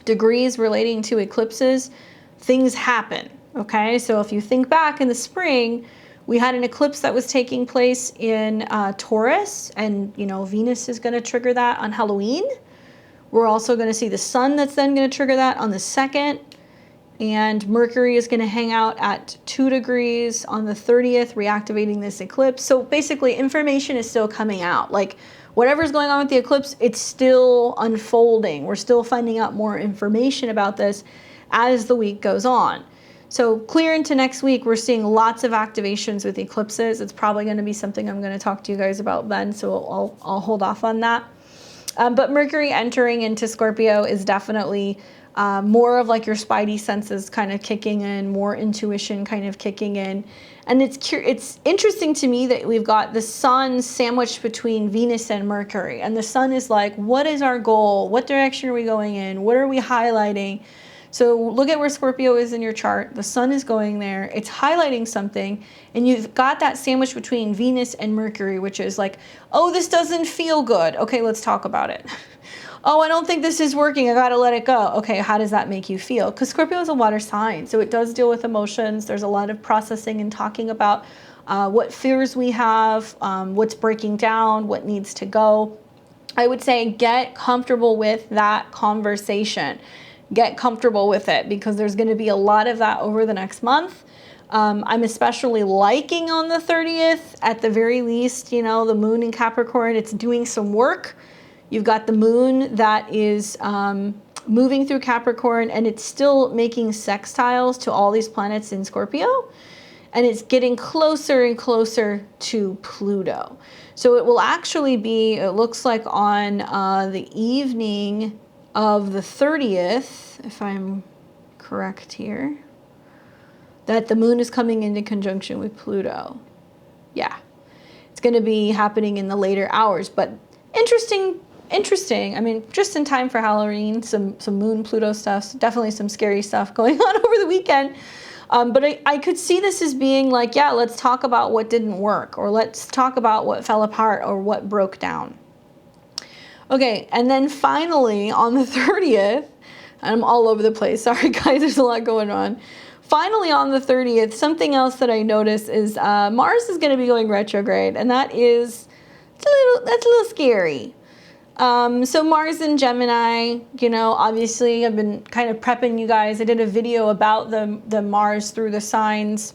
degrees relating to eclipses, things happen, okay? So if you think back in the spring, we had an eclipse that was taking place in Taurus, and, you know, Venus is going to trigger that on Halloween. We're also going to see the sun that's then going to trigger that on the 2nd. And Mercury is going to hang out at 2 degrees on the 30th, reactivating this eclipse. So basically, information is still coming out. Like, whatever's going on with the eclipse, it's still unfolding. We're still finding out more information about this as the week goes on. So clear into next week, we're seeing lots of activations with eclipses. It's probably going to be something I'm going to talk to you guys about then, so I'll hold off on that. But Mercury entering into Scorpio is definitely more of like your spidey senses kind of kicking in, more intuition kind of kicking in. And it's interesting to me that we've got the sun sandwiched between Venus and Mercury. And the sun is like, what is our goal? What direction are we going in? What are we highlighting? So look at where Scorpio is in your chart. The sun is going there. It's highlighting something. And you've got that sandwich between Venus and Mercury, which is like, oh, this doesn't feel good. Okay, let's talk about it. Oh, I don't think this is working. I got to let it go. Okay, how does that make you feel? Because Scorpio is a water sign, so it does deal with emotions. There's a lot of processing and talking about what fears we have, what's breaking down, what needs to go. I would say get comfortable with that conversation. Get comfortable with it, because there's going to be a lot of that over the next month. I'm especially liking on the 30th, at the very least, you know, the moon in Capricorn, it's doing some work. You've got the moon that is moving through Capricorn, and it's still making sextiles to all these planets in Scorpio. And it's getting closer and closer to Pluto. So it will actually be, it looks like on the evening of the 30th, if I'm correct here, that the moon is coming into conjunction with Pluto. Yeah, it's going to be happening in the later hours, but interesting. I mean, just in time for Halloween, some moon Pluto stuff, definitely some scary stuff going on over the weekend. But I could see this as being like, yeah, let's talk about what didn't work, or let's talk about what fell apart or what broke down. Okay, and then finally on the 30th, I'm all over the place. Sorry guys, there's a lot going on. Finally on the 30th, something else that I noticed is Mars is going to be going retrograde, and that's a little scary. So Mars in Gemini, you know, obviously I've been kind of prepping you guys. I did a video about the Mars through the signs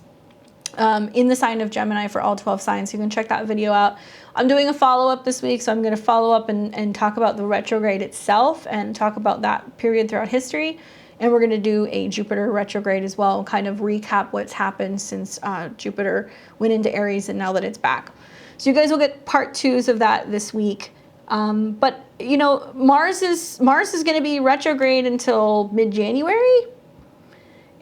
in the sign of Gemini for all 12 signs. You can check that video out. I'm doing a follow-up this week, so I'm going to follow up and talk about the retrograde itself and talk about that period throughout history. And we're going to do a Jupiter retrograde as well, and kind of recap what's happened since Jupiter went into Aries and now that it's back. So you guys will get part 2s of that this week. But you know, Mars is going to be retrograde until mid-January.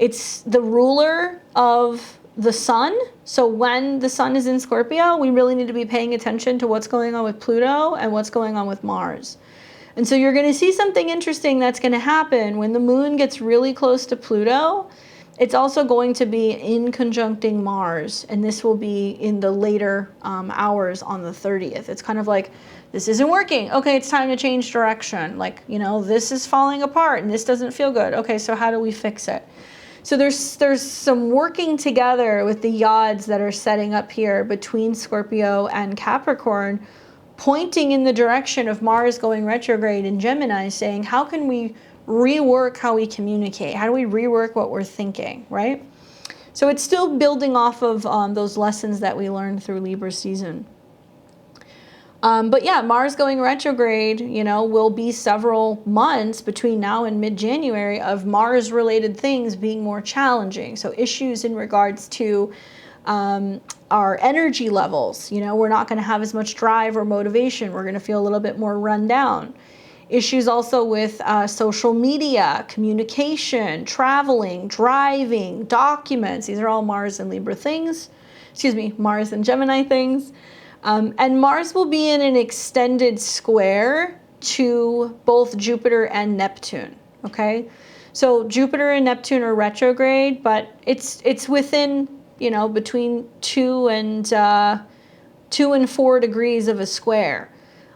It's the ruler of the sun. So when the sun is in Scorpio, we really need to be paying attention to what's going on with Pluto and what's going on with Mars. And so you're going to see something interesting that's going to happen when the moon gets really close to Pluto. It's also going to be in conjuncting Mars, and this will be in the later hours on the 30th. It's kind of like, this isn't working. Okay, it's time to change direction. Like, you know, this is falling apart and this doesn't feel good. Okay, so how do we fix it? So there's some working together with the yods that are setting up here between Scorpio and Capricorn, pointing in the direction of Mars going retrograde in Gemini, saying, how can we rework how we communicate? How do we rework what we're thinking, right? So it's still building off of those lessons that we learned through Libra season. But yeah, Mars going retrograde, you know, will be several months between now and mid-January of Mars-related things being more challenging. So issues in regards to our energy levels. You know, we're not going to have as much drive or motivation. We're going to feel a little bit more run down. Issues also with social media, communication, traveling, driving, documents. These are all Mars and Libra things. Excuse me, Mars and Gemini things. And Mars will be in an extended square to both Jupiter and Neptune. okay? So Jupiter and Neptune are retrograde, but it's within, you know, between 2 and 4 degrees of a square.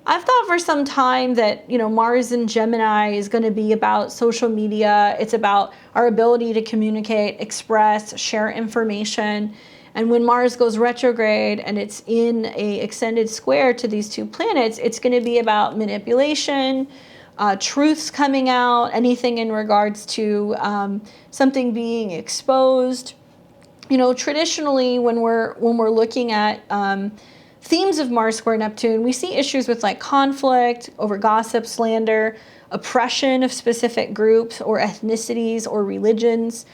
I've thought for some time that, you know, Mars in Gemini is going to be about social media. It's about our ability to communicate, express, share information. And when Mars goes retrograde and it's in a extended square to these two planets, it's going to be about manipulation, truths coming out, anything in regards to something being exposed. You know, traditionally when we're looking at themes of Mars square Neptune, we see issues with like conflict, over gossip, slander, oppression of specific groups or ethnicities or religions,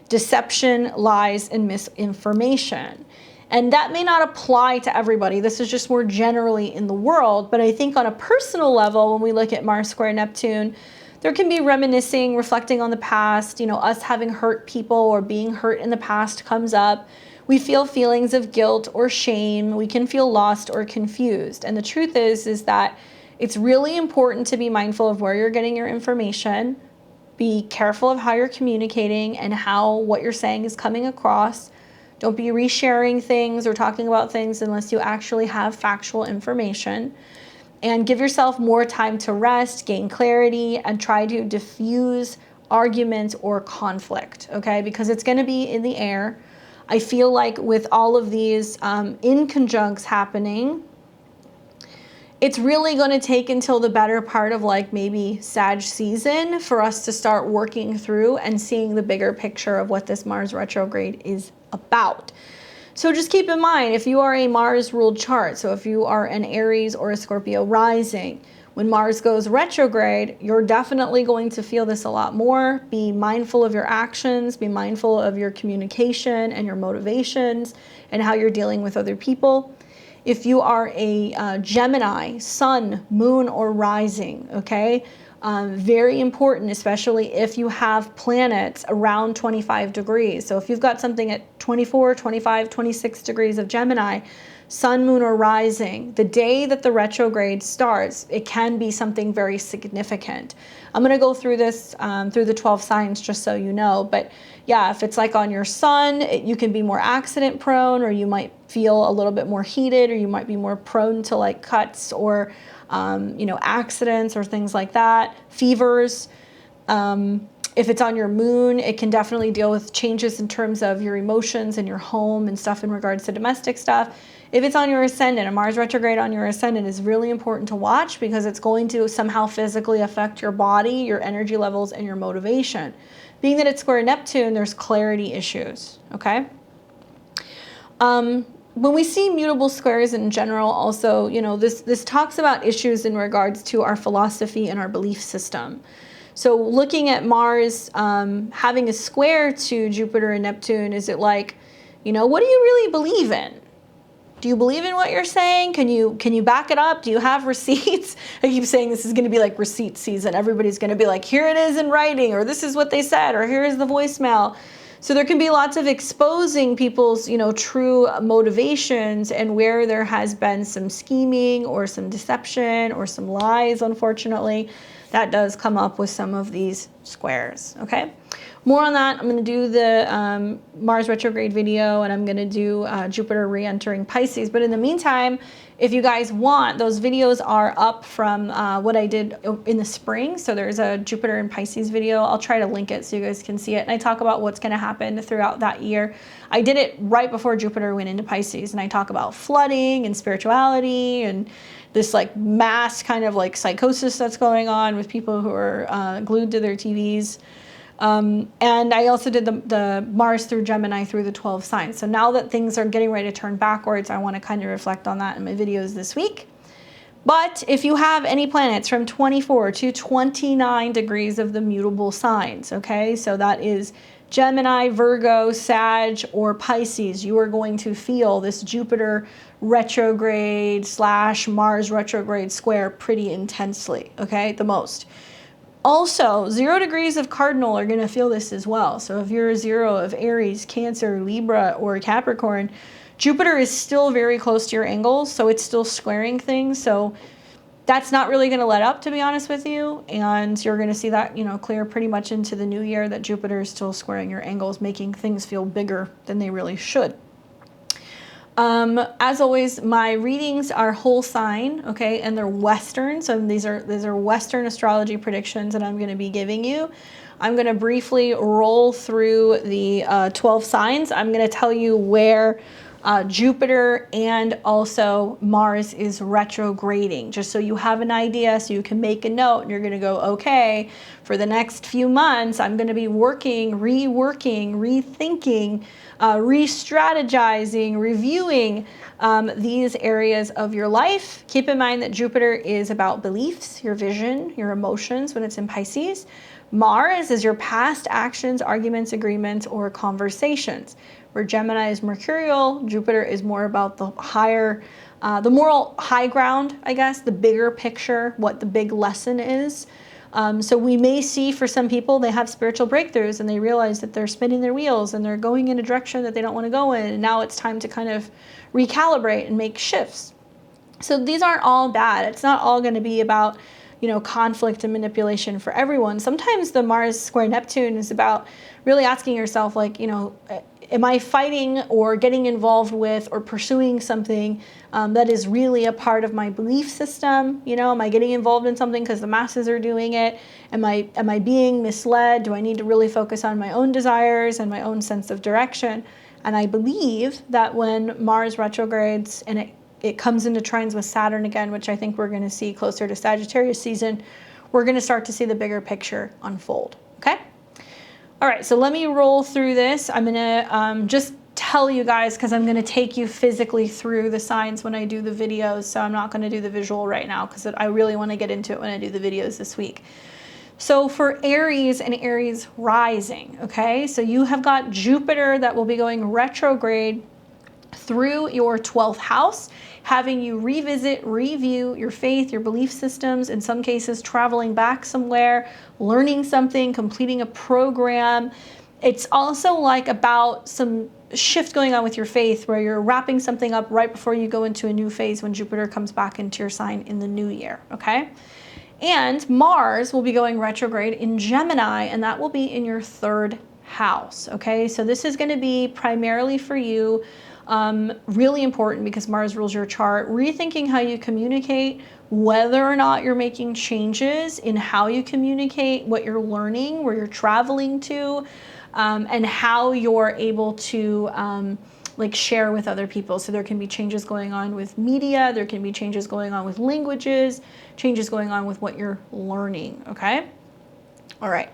deception, lies, and misinformation. And that may not apply to everybody. This is just more generally in the world. But I think on a personal level, when we look at Mars square Neptune, there can be reminiscing, reflecting on the past, you know, us having hurt people or being hurt in the past comes up. We feel feelings of guilt or shame. We can feel lost or confused. And the truth is that it's really important to be mindful of where you're getting your information. Be careful of how you're communicating and how what you're saying is coming across. Don't be resharing things or talking about things unless you actually have factual information. And give yourself more time to rest, gain clarity, and try to diffuse arguments or conflict, okay? Because it's going to be in the air. I feel like with all of these inconjuncts happening, it's really going to take until the better part of like maybe Sag season for us to start working through and seeing the bigger picture of what this Mars retrograde is about. So just keep in mind, if you are a Mars ruled chart, so if you are an Aries or a Scorpio rising, when Mars goes retrograde, you're definitely going to feel this a lot more. Be mindful of your actions, be mindful of your communication and your motivations and how you're dealing with other people. If you are a Gemini, sun, moon, or rising, okay? Very important, especially if you have planets around 25 degrees. So if you've got something at 24, 25, 26 degrees of Gemini, sun, moon, or rising, the day that the retrograde starts, it can be something very significant. I'm going to go through this through the 12 signs just so you know. But yeah, if it's like on your sun, you can be more accident prone, or you might feel a little bit more heated, or you might be more prone to like cuts or you know, accidents or things like that, fevers. If it's on your moon, it can definitely deal with changes in terms of your emotions and your home and stuff in regards to domestic stuff. If it's on your ascendant, a Mars retrograde on your ascendant is really important to watch because it's going to somehow physically affect your body, your energy levels, and your motivation. Being that it's square Neptune, there's clarity issues, okay? When we see mutable squares in general, also, you know, this talks about issues in regards to our philosophy and our belief system. So looking at Mars having a square to Jupiter and Neptune, is it like, you know, what do you really believe in? Do you believe in what you're saying? Can you back it up? Do you have receipts? I keep saying this is going to be like receipt season. Everybody's going to be like, here it is in writing, or this is what they said, or here is the voicemail. So there can be lots of exposing people's, you know, true motivations and where there has been some scheming or some deception or some lies, unfortunately. That does come up with some of these squares, okay? More on that. I'm going to do the Mars retrograde video, and I'm going to do Jupiter re-entering Pisces. But in the meantime, if you guys want, those videos are up from what I did in the spring. So there's a Jupiter and Pisces video. I'll try to link it so you guys can see it. And I talk about what's going to happen throughout that year. I did it right before Jupiter went into Pisces, and I talk about flooding and spirituality and this like mass kind of like psychosis that's going on with people who are glued to their TVs. And I also did the Mars through Gemini through the 12 signs. So now that things are getting ready to turn backwards, I want to kind of reflect on that in my videos this week. But if you have any planets from 24 to 29 degrees of the mutable signs, okay, so that is Gemini, Virgo, Sag, or Pisces, you are going to feel this Jupiter retrograde / Mars retrograde square pretty intensely, okay, the most. Also, 0 degrees of cardinal are going to feel this as well. So if you're a 0 of Aries, Cancer, Libra, or Capricorn, Jupiter is still very close to your angles, so it's still squaring things. So That's not really going to let up, to be honest with you. And you're going to see that, you know, clear pretty much into the new year, that Jupiter is still squaring your angles, making things feel bigger than they really should. As always, my readings are whole sign, okay, and they're Western. So these are Western astrology predictions that I'm going to be giving you. I'm going to briefly roll through the 12 signs. I'm going to tell you where Jupiter and also Mars is retrograding, just so you have an idea, so you can make a note and you're going to go, okay, for the next few months, I'm going to be working, reworking, rethinking, re-strategizing, reviewing these areas of your life. Keep in mind that Jupiter is about beliefs, your vision, your emotions when it's in Pisces. Mars is your past actions, arguments, agreements, or conversations. Where Gemini is mercurial, Jupiter is more about the higher, the moral high ground, I guess, the bigger picture, what the big lesson is. So we may see, for some people, they have spiritual breakthroughs and they realize that they're spinning their wheels and they're going in a direction that they don't want to go in. And now it's time to kind of recalibrate and make shifts. So these aren't all bad. It's not all going to be about, you know, conflict and manipulation for everyone. Sometimes the Mars square Neptune is about really asking yourself, like, you know, am I fighting or getting involved with or pursuing something that is really a part of my belief system? You know, am I getting involved in something because the masses are doing it? Am I being misled? Do I need to really focus on my own desires and my own sense of direction? And I believe that when Mars retrogrades and it comes into trines with Saturn again, which I think we're going to see closer to Sagittarius season, we're going to start to see the bigger picture unfold. Okay? All right, so let me roll through this. I'm going to just tell you guys, because I'm going to take you physically through the signs when I do the videos. So I'm not going to do the visual right now because I really want to get into it when I do the videos this week. So for Aries and Aries rising, okay, so you have got Jupiter that will be going retrograde through your 12th house, having you revisit, review your faith, your belief systems, in some cases traveling back somewhere, learning something, completing a program. It's also like about some shift going on with your faith where you're wrapping something up right before you go into a new phase when Jupiter comes back into your sign in the new year, okay? And Mars will be going retrograde in Gemini, and that will be in your 3rd house, okay? So this is going to be primarily for you, really important because Mars rules your chart, rethinking how you communicate, whether or not you're making changes in how you communicate, what you're learning, where you're traveling to, and how you're able to like share with other people. So there can be changes going on with media, there can be changes going on with languages, changes going on with what you're learning, okay? All right.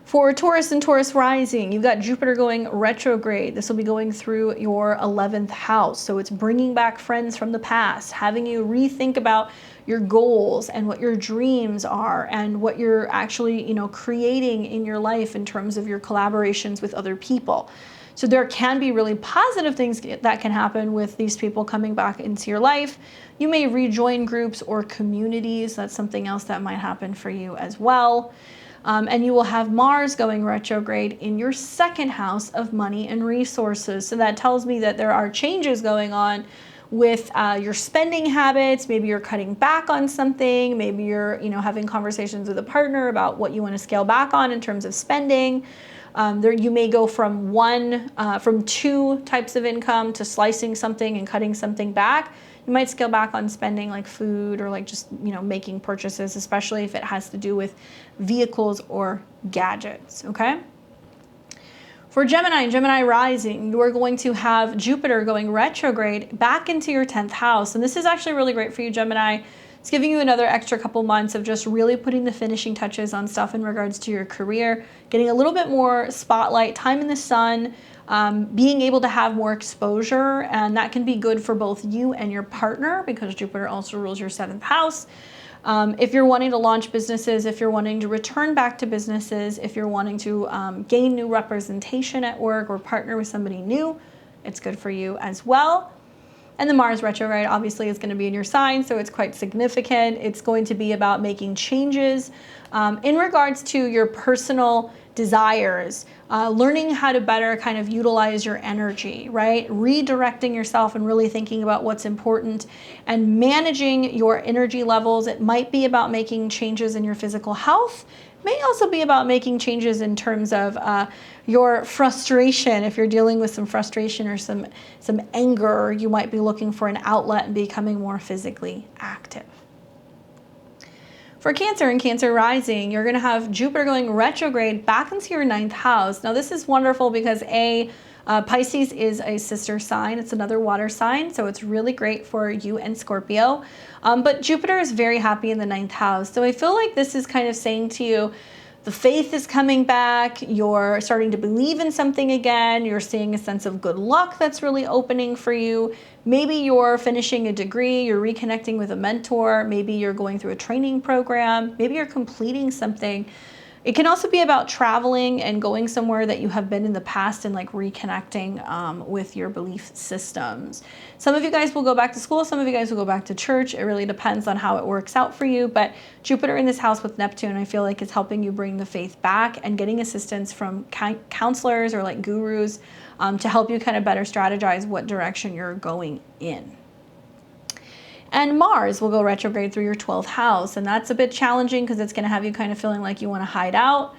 For Taurus and Taurus rising, you've got Jupiter going retrograde. This will be going through your 11th house. So it's bringing back friends from the past, having you rethink about your goals and what your dreams are and what you're actually, you know, creating in your life in terms of your collaborations with other people. So there can be really positive things that can happen with these people coming back into your life. You may rejoin groups or communities. That's something else that might happen for you as well. And you will have Mars going retrograde in your 2nd house of money and resources. So that tells me that there are changes going on with your spending habits. Maybe you're cutting back on something. Maybe you're, you know, having conversations with a partner about what you want to scale back on in terms of spending. There you may go from from 2 types of income to slicing something and cutting something back. You might scale back on spending like food or like just, you know, making purchases, especially if it has to do with vehicles or gadgets, okay? For Gemini and Gemini rising, you are going to have Jupiter going retrograde back into your 10th house. And this is actually really great for you, Gemini. It's giving you another extra couple months of just really putting the finishing touches on stuff in regards to your career, getting a little bit more spotlight, time in the sun, being able to have more exposure, and that can be good for both you and your partner because Jupiter also rules your 7th house. If you're wanting to launch businesses, if you're wanting to return back to businesses, if you're wanting to gain new representation at work or partner with somebody new, it's good for you as well. And the Mars retrograde obviously is going to be in your sign, so it's quite significant. It's going to be about making changes in regards to your personal desires, learning how to better kind of utilize your energy, right? Redirecting yourself and really thinking about what's important and managing your energy levels. It might be about making changes in your physical health. May also be about making changes in terms of your frustration. If you're dealing with some frustration or some anger, you might be looking for an outlet and becoming more physically active. For Cancer and Cancer rising, you're going to have Jupiter going retrograde back into your 9th house. Now, this is wonderful because Pisces is a sister sign. It's another water sign, so it's really great for you and Scorpio. But Jupiter is very happy in the 9th house. So I feel like this is kind of saying to you, the faith is coming back, you're starting to believe in something again, you're seeing a sense of good luck that's really opening for you. Maybe you're finishing a degree, you're reconnecting with a mentor, maybe you're going through a training program, maybe you're completing something. It can also be about traveling and going somewhere that you have been in the past and like reconnecting with your belief systems. Some of you guys will go back to school, some of you guys will go back to church. It really depends on how it works out for you. But Jupiter in this house with Neptune, I feel like is helping you bring the faith back and getting assistance from counselors or like gurus to help you kind of better strategize what direction you're going in. And Mars will go retrograde through your 12th house. And that's a bit challenging because it's going to have you kind of feeling like you want to hide out.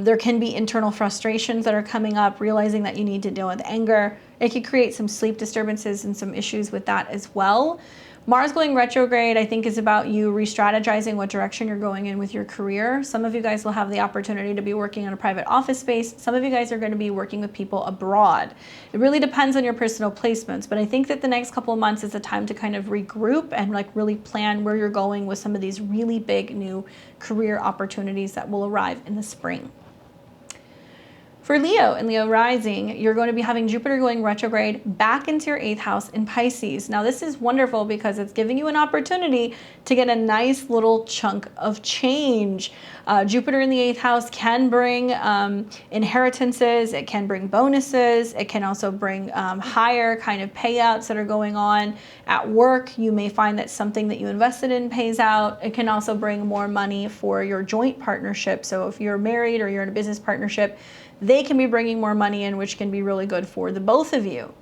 There can be internal frustrations that are coming up, realizing that you need to deal with anger. It could create some sleep disturbances and some issues with that as well. Mars going retrograde, I think, is about you re-strategizing what direction you're going in with your career. Some of you guys will have the opportunity to be working in a private office space. Some of you guys are going to be working with people abroad. It really depends on your personal placements, but I think that the next couple of months is a time to kind of regroup and like really plan where you're going with some of these really big new career opportunities that will arrive in the spring. For Leo and Leo rising, you're going to be having Jupiter going retrograde back into your 8th house in Pisces. Now, this is wonderful because it's giving you an opportunity to get a nice little chunk of change. Jupiter in the 8th house can bring inheritances. It can bring bonuses. It can also bring higher kind of payouts that are going on at work. You may find that something that you invested in pays out. It can also bring more money for your joint partnership. So if you're married or you're in a business partnership, they can be bringing more money in, which can be really good for the both of you.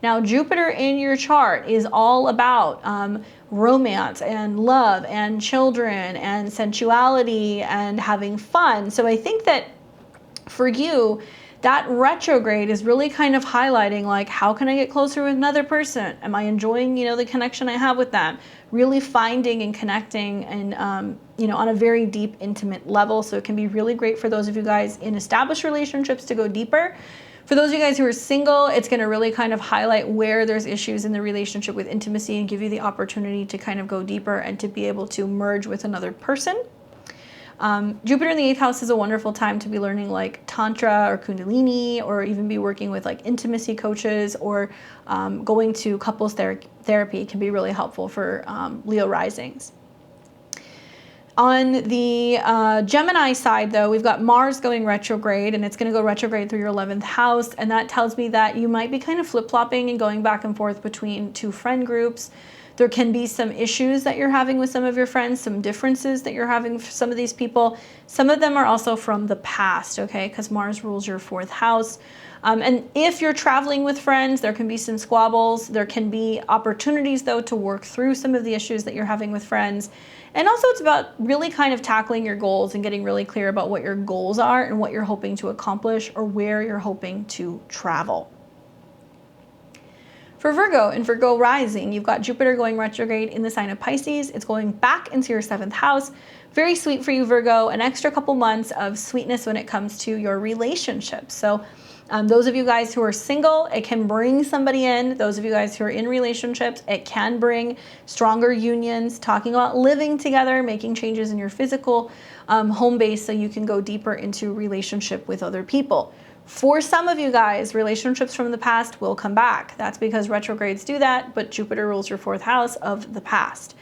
Now, Jupiter in your chart is all about romance and love and children and sensuality and having fun. So I think that for you, that retrograde is really kind of highlighting like, how can I get closer with another person? Am I enjoying, the connection I have with them? Really finding and connecting and, on a very deep, intimate level. So it can be really great for those of you guys in established relationships to go deeper. For those of you guys who are single, it's going to really kind of highlight where there's issues in the relationship with intimacy and give you the opportunity to kind of go deeper and to be able to merge with another person. Jupiter in the 8th house is a wonderful time to be learning like Tantra or Kundalini, or even be working with like intimacy coaches, or going to couples therapy can be really helpful for Leo risings. On the Gemini side, though, we've got Mars going retrograde, and it's going to go retrograde through your 11th house. And that tells me that you might be kind of flip-flopping and going back and forth between two friend groups. There can be some issues that you're having with some of your friends, some differences that you're having with some of these people. Some of them are also from the past, okay, because Mars rules your 4th house. And if you're traveling with friends, there can be some squabbles. There can be opportunities, though, to work through some of the issues that you're having with friends. And also it's about really kind of tackling your goals and getting really clear about what your goals are and what you're hoping to accomplish or where you're hoping to travel. For Virgo and Virgo rising, you've got Jupiter going retrograde in the sign of Pisces. It's going back into your 7th house. Very sweet for you, Virgo. An extra couple months of sweetness when it comes to your relationships. So those of you guys who are single, it can bring somebody in. Those of you guys who are in relationships, it can bring stronger unions, talking about living together, making changes in your physical home base so you can go deeper into relationship with other people. For some of you guys, relationships from the past will come back. That's because retrogrades do that, but Jupiter rules your 4th house of the past.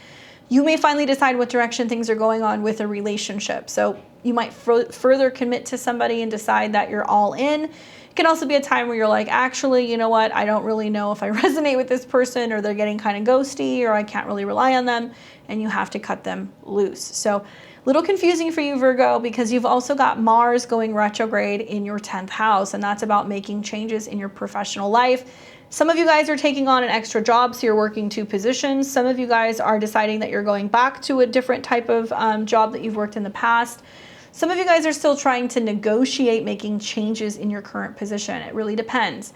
You may finally decide what direction things are going on with a relationship. So you might further commit to somebody and decide that you're all in. It can also be a time where you're like, actually, you know what? I don't really know if I resonate with this person, or they're getting kind of ghosty, or I can't really rely on them, and you have to cut them loose. So a little confusing for you, Virgo, because you've also got Mars going retrograde in your 10th house, and that's about making changes in your professional life. Some of you guys are taking on an extra job, so you're working 2 positions. Some of you guys are deciding that you're going back to a different type of job that you've worked in the past. Some of you guys are still trying to negotiate making changes in your current position. It really depends.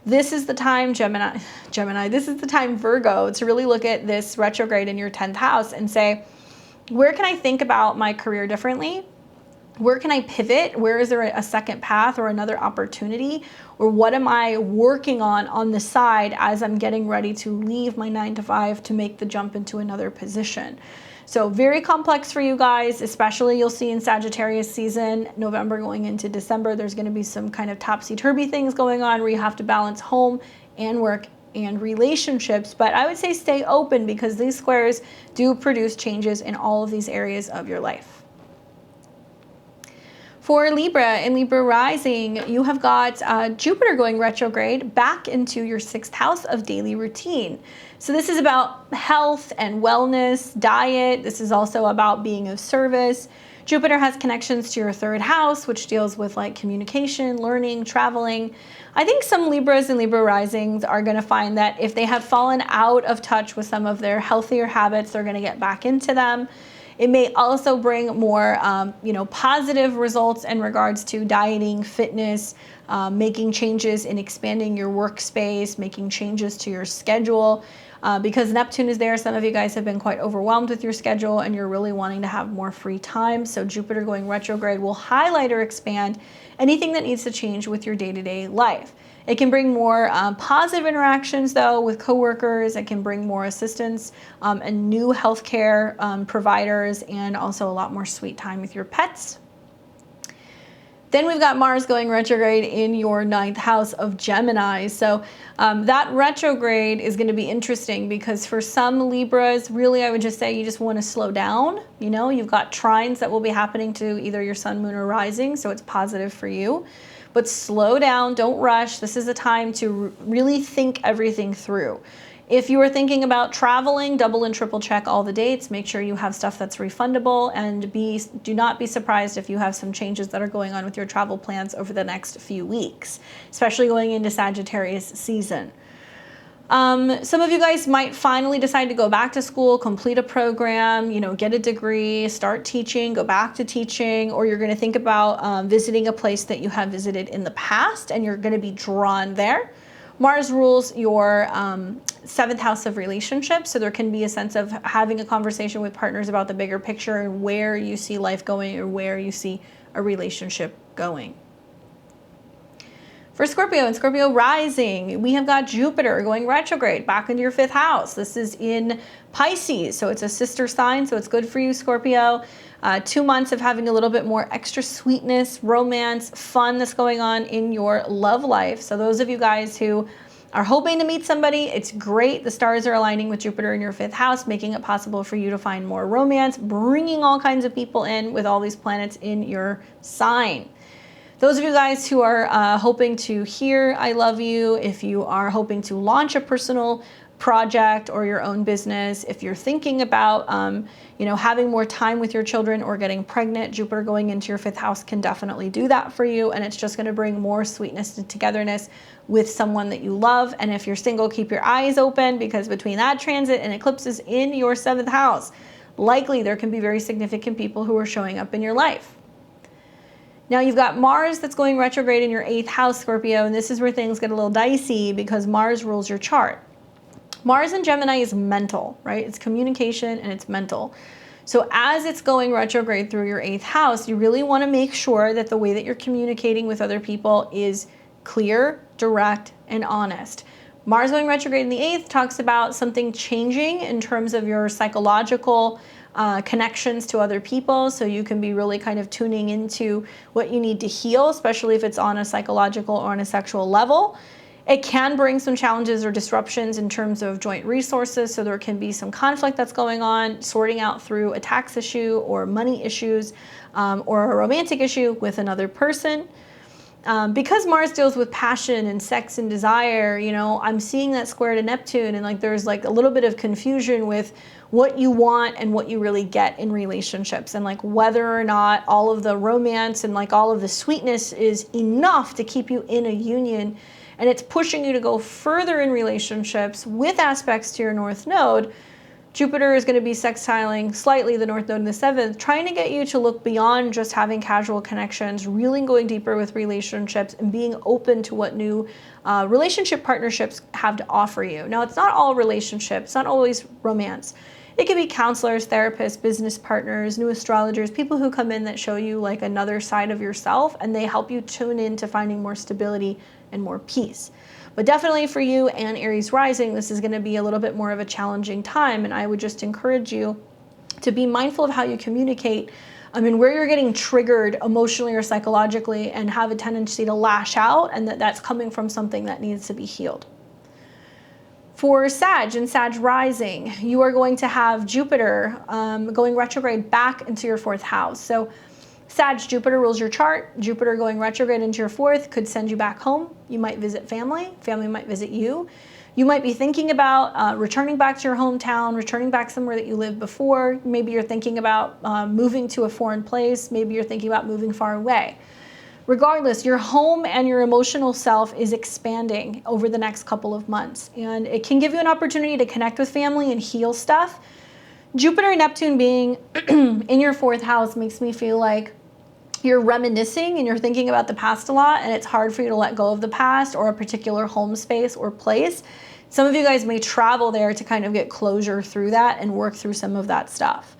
This is the time, Gemini, this is the time, Virgo, to really look at this retrograde in your 10th house and say, where can I think about my career differently? Where can I pivot? Where is there a second path or another opportunity? Or what am I working on the side as I'm getting ready to leave my 9 to 5 to make the jump into another position? So very complex for you guys, especially you'll see in Sagittarius season, November going into December, there's going to be some kind of topsy-turvy things going on where you have to balance home and work and relationships. But I would say stay open, because these squares do produce changes in all of these areas of your life. For Libra and Libra rising, you have got Jupiter going retrograde back into your 6th house of daily routine. So this is about health and wellness, diet. This is also about being of service. Jupiter has connections to your 3rd house, which deals with like communication, learning, traveling. I think some Libras and Libra risings are going to find that if they have fallen out of touch with some of their healthier habits, they're going to get back into them. It may also bring more, positive results in regards to dieting, fitness, making changes in expanding your workspace, making changes to your schedule. Because Neptune is there, some of you guys have been quite overwhelmed with your schedule and you're really wanting to have more free time. So Jupiter going retrograde will highlight or expand anything that needs to change with your day-to-day life. It can bring more positive interactions, though, with coworkers. It can bring more assistance and new healthcare providers, and also a lot more sweet time with your pets. Then we've got Mars going retrograde in your 9th house of Gemini. So that retrograde is going to be interesting, because for some Libras, really, I would just say you just want to slow down. You know, you've got trines that will be happening to either your sun, moon, or rising, so it's positive for you. But slow down, don't rush. This is a time to really think everything through. If you are thinking about traveling, double and triple check all the dates. Make sure you have stuff that's refundable, and do not be surprised if you have some changes that are going on with your travel plans over the next few weeks, especially going into Sagittarius season. Some of you guys might finally decide to go back to school, complete a program, get a degree, start teaching, go back to teaching, or you're going to think about visiting a place that you have visited in the past and you're going to be drawn there. Mars rules your 7th house of relationships, so there can be a sense of having a conversation with partners about the bigger picture and where you see life going, or where you see a relationship going. For Scorpio and Scorpio rising, we have got Jupiter going retrograde back into your 5th house. This is in Pisces, so it's a sister sign, so it's good for you, Scorpio. 2 months of having a little bit more extra sweetness, romance, fun that's going on in your love life. So those of you guys who are hoping to meet somebody, it's great. The stars are aligning with Jupiter in your 5th house, making it possible for you to find more romance, bringing all kinds of people in with all these planets in your sign. Those of you guys who are hoping to hear I love you, if you are hoping to launch a personal project or your own business, if you're thinking about having more time with your children or getting pregnant, Jupiter going into your 5th house can definitely do that for you, and it's just going to bring more sweetness and togetherness with someone that you love. And if you're single, keep your eyes open, because between that transit and eclipses in your 7th house, likely there can be very significant people who are showing up in your life. Now you've got Mars that's going retrograde in your 8th house, Scorpio, and this is where things get a little dicey, because Mars rules your chart. Mars in Gemini is mental, right? It's communication and it's mental. So as it's going retrograde through your 8th house, you really want to make sure that the way that you're communicating with other people is clear, direct, and honest. Mars going retrograde in the 8th talks about something changing in terms of your psychological connections to other people, so you can be really kind of tuning into what you need to heal, especially if it's on a psychological or on a sexual level. It can bring some challenges or disruptions in terms of joint resources. So there can be some conflict that's going on, sorting out through a tax issue or money issues, or a romantic issue with another person. Because Mars deals with passion and sex and desire, you know, I'm seeing that square to Neptune, and like there's like a little bit of confusion with what you want and what you really get in relationships, and like whether or not all of the romance and like all of the sweetness is enough to keep you in a union. And it's pushing you to go further in relationships with aspects to your North Node. Jupiter is going to be sextiling slightly the North Node in the 7th, trying to get you to look beyond just having casual connections, really going deeper with relationships and being open to what new relationship partnerships have to offer you. Now, it's not all relationships, it's not always romance. It can be counselors, therapists, business partners, new astrologers, people who come in that show you like another side of yourself, and they help you tune in to finding more stability and more peace. But definitely for you and Aries rising, this is going to be a little bit more of a challenging time. And I would just encourage you to be mindful of how you communicate. I mean, where you're getting triggered emotionally or psychologically and have a tendency to lash out, and that's coming from something that needs to be healed. For Sag and Sag rising, you are going to have Jupiter going retrograde back into your 4th house. So Sag, Jupiter rules your chart. Jupiter going retrograde into your 4th could send you back home. You might visit family. Family might visit you. You might be thinking about returning back to your hometown, returning back somewhere that you lived before. Maybe you're thinking about moving to a foreign place. Maybe you're thinking about moving far away. Regardless, your home and your emotional self is expanding over the next couple of months. And it can give you an opportunity to connect with family and heal stuff. Jupiter and Neptune being in your 4th house makes me feel like you're reminiscing and you're thinking about the past a lot, and it's hard for you to let go of the past or a particular home space or place. Some of you guys may travel there to kind of get closure through that and work through some of that stuff.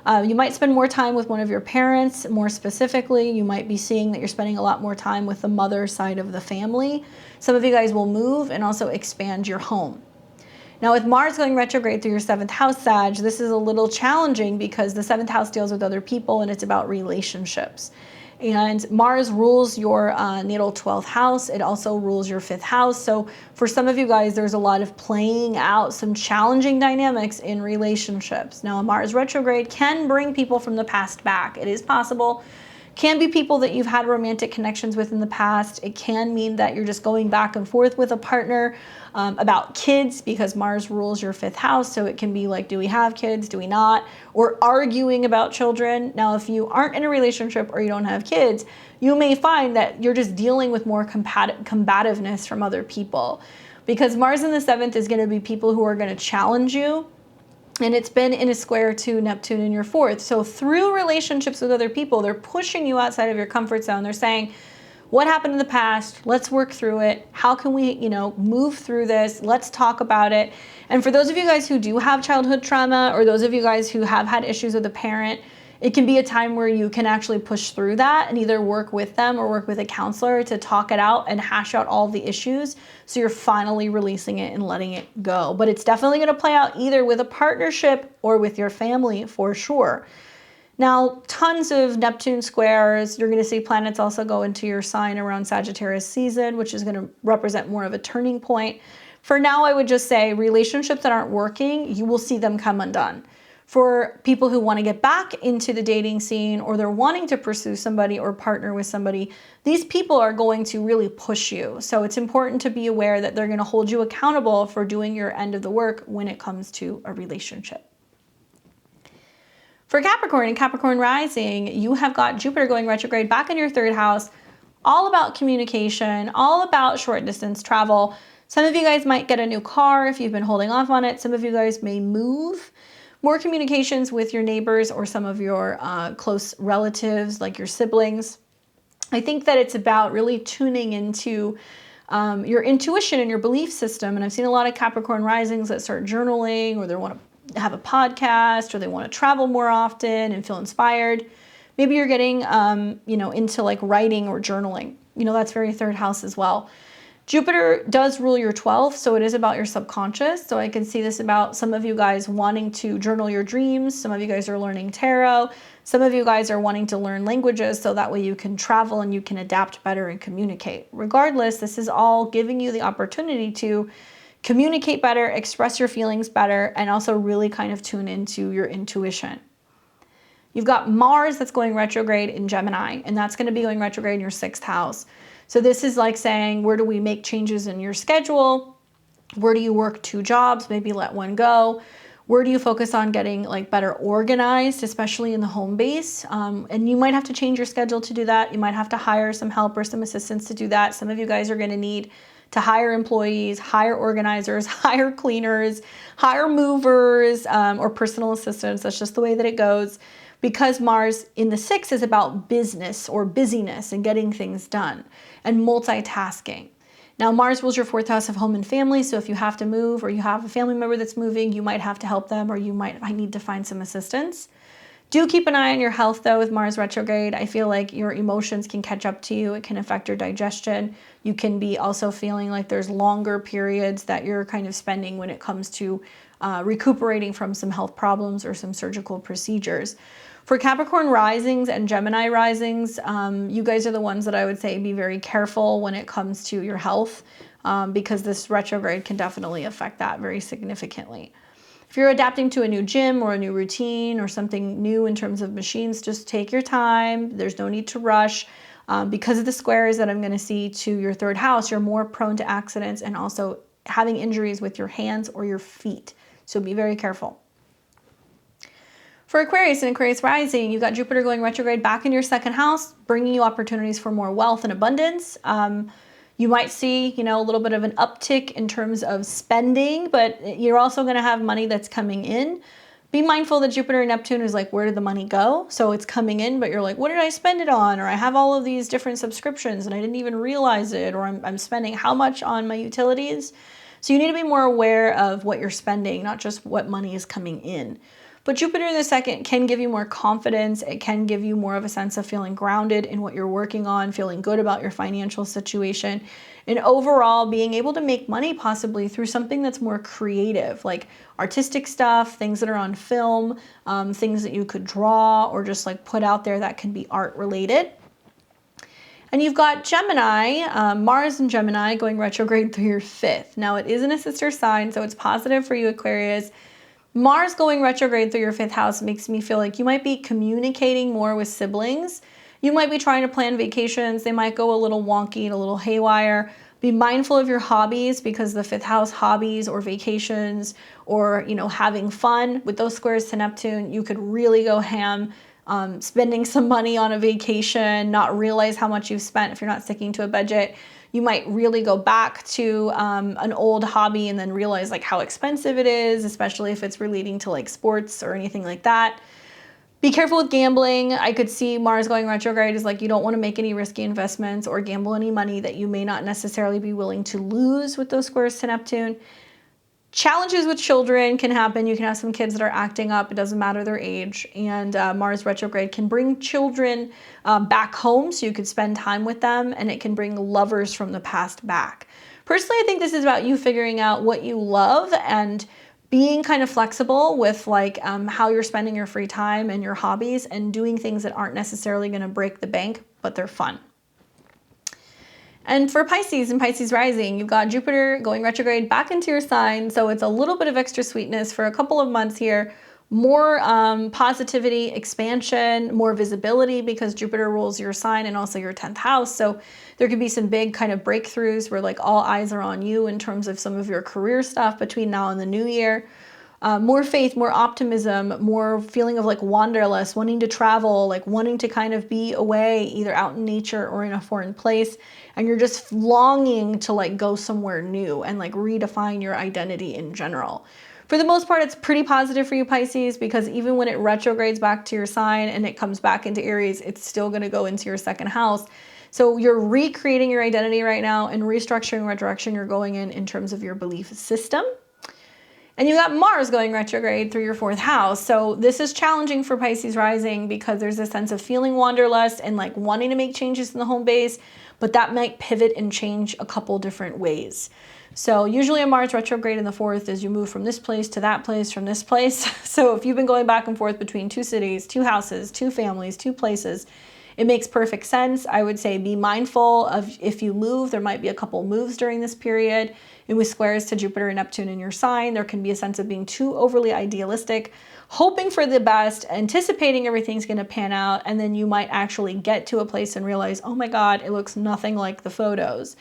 You might spend more time with one of your parents. More specifically, you might be seeing that you're spending a lot more time with the mother side of the family. Some of you guys will move and also expand your home. Now, with Mars going retrograde through your 7th house, Sag, this is a little challenging because the 7th house deals with other people and it's about relationships. And Mars rules your natal 12th house. It also rules your 5th house. So for some of you guys, there's a lot of playing out some challenging dynamics in relationships. Now, Mars retrograde can bring people from the past back. It is possible. Can be people that you've had romantic connections with in the past. It can mean that you're just going back and forth with a partner about kids, because Mars rules your 5th house. So it can be like, do we have kids? Do we not? Or arguing about children. Now, if you aren't in a relationship or you don't have kids, you may find that you're just dealing with more combativeness from other people, because Mars in the 7th is going to be people who are going to challenge you. And it's been in a square to Neptune in your 4th. So through relationships with other people, they're pushing you outside of your comfort zone. They're saying, what happened in the past? Let's work through it. How can we, move through this? Let's talk about it. And for those of you guys who do have childhood trauma, or those of you guys who have had issues with a parent, it can be a time where you can actually push through that and either work with them or work with a counselor to talk it out and hash out all the issues. So you're finally releasing it and letting it go. But it's definitely going to play out either with a partnership or with your family for sure. Now, tons of Neptune squares. You're going to see planets also go into your sign around Sagittarius season, which is going to represent more of a turning point. For now, I would just say relationships that aren't working, you will see them come undone. For people who want to get back into the dating scene, or they're wanting to pursue somebody or partner with somebody, these people are going to really push you. So it's important to be aware that they're going to hold you accountable for doing your end of the work when it comes to a relationship. For Capricorn and Capricorn rising, you have got Jupiter going retrograde back in your 3rd house, all about communication, all about short distance travel. Some of you guys might get a new car if you've been holding off on it. Some of you guys may move. More communications with your neighbors or some of your close relatives, like your siblings. I think that it's about really tuning into your intuition and your belief system. And I've seen a lot of Capricorn risings that start journaling, or they want to have a podcast, or they want to travel more often and feel inspired. Maybe you're getting, into like writing or journaling. That's very 3rd house as well. Jupiter does rule your 12th, so it is about your subconscious. So I can see this about some of you guys wanting to journal your dreams. Some of you guys are learning tarot. Some of you guys are wanting to learn languages so that way you can travel and you can adapt better and communicate. Regardless, this is all giving you the opportunity to communicate better, express your feelings better, and also really kind of tune into your intuition. You've got Mars that's going retrograde in Gemini, and that's going to be going retrograde in your 6th house. So this is like saying, where do we make changes in your schedule? Where do you work 2 jobs? Maybe let one go. Where do you focus on getting like better organized, especially in the home base? And you might have to change your schedule to do that. You might have to hire some help or some assistance to do that. Some of you guys are going to need to hire employees, hire organizers, hire cleaners, hire movers, or personal assistants. That's just the way that it goes. Because Mars in the 6th is about business or busyness and getting things done and multitasking. Now, Mars rules your 4th house of home and family, so if you have to move or you have a family member that's moving, you might have to help them or you might need to find some assistance. Do keep an eye on your health, though, with Mars retrograde. I feel like your emotions can catch up to you. It can affect your digestion. You can be also feeling like there's longer periods that you're kind of spending when it comes to recuperating from some health problems or some surgical procedures. For Capricorn risings and Gemini risings, you guys are the ones that I would say be very careful when it comes to your health, because this retrograde can definitely affect that very significantly. If you're adapting to a new gym or a new routine or something new in terms of machines, just take your time. There's no need to rush. Because of the squares that I'm going to see to your 3rd house, you're more prone to accidents and also having injuries with your hands or your feet. So be very careful. For Aquarius and Aquarius rising, you've got Jupiter going retrograde back in your 2nd house, bringing you opportunities for more wealth and abundance. You might see, a little bit of an uptick in terms of spending, but you're also going to have money that's coming in. Be mindful that Jupiter and Neptune is like, where did the money go? So it's coming in, but you're like, what did I spend it on? Or I have all of these different subscriptions and I didn't even realize it. Or I'm spending how much on my utilities? So you need to be more aware of what you're spending, not just what money is coming in. But Jupiter in the 2nd can give you more confidence. It can give you more of a sense of feeling grounded in what you're working on, feeling good about your financial situation, and overall being able to make money possibly through something that's more creative, like artistic stuff, things that are on film, things that you could draw or just like put out there that can be art related. And you've got Gemini, Mars and Gemini going retrograde through your 5th. Now it is in a sister sign, so it's positive for you, Aquarius. Mars going retrograde through your 5th house makes me feel like you might be communicating more with siblings. You might be trying to plan vacations. They might go a little wonky and a little haywire. Be mindful of your hobbies, because the 5th house hobbies or vacations or, having fun with those squares to Neptune, you could really go ham, spending some money on a vacation, not realize how much you've spent if you're not sticking to a budget. You might really go back to an old hobby and then realize like how expensive it is, especially if it's relating to like sports or anything like that. Be careful with gambling. I could see Mars going retrograde is like you don't want to make any risky investments or gamble any money that you may not necessarily be willing to lose with those squares to Neptune. Challenges with children can happen. You can have some kids that are acting up. It doesn't matter their age. And Mars retrograde can bring children back home so you could spend time with them, and it can bring lovers from the past back. Personally, I think this is about you figuring out what you love and being kind of flexible with like how you're spending your free time and your hobbies and doing things that aren't necessarily going to break the bank, but they're fun. And for Pisces and Pisces rising, you've got Jupiter going retrograde back into your sign. So it's a little bit of extra sweetness for a couple of months here. More positivity, expansion, more visibility, because Jupiter rules your sign and also your 10th house. So there could be some big kind of breakthroughs where like all eyes are on you in terms of some of your career stuff between now and the new year. More faith, more optimism, more feeling of like wanderlust, wanting to travel, like wanting to kind of be away, either out in nature or in a foreign place. And you're just longing to like go somewhere new and like redefine your identity in general. For the most part, it's pretty positive for you, Pisces, because even when it retrogrades back to your sign and it comes back into Aries, it's still going to go into your 2nd house. So you're recreating your identity right now and restructuring what direction you're going in terms of your belief system. And you got Mars going retrograde through your 4th house. So this is challenging for Pisces rising because there's a sense of feeling wanderlust and like wanting to make changes in the home base, but that might pivot and change a couple different ways. So usually a Mars retrograde in the 4th is you move from this place to that place, from this place. So if you've been going back and forth between 2 cities, 2 houses, 2 families, 2 places, it makes perfect sense. I would say be mindful of if you move, there might be a couple moves during this period. And with squares to Jupiter and Neptune in your sign, there can be a sense of being too overly idealistic, hoping for the best, anticipating everything's going to pan out, and then you might actually get to a place and realize, oh my God, it looks nothing like the photos.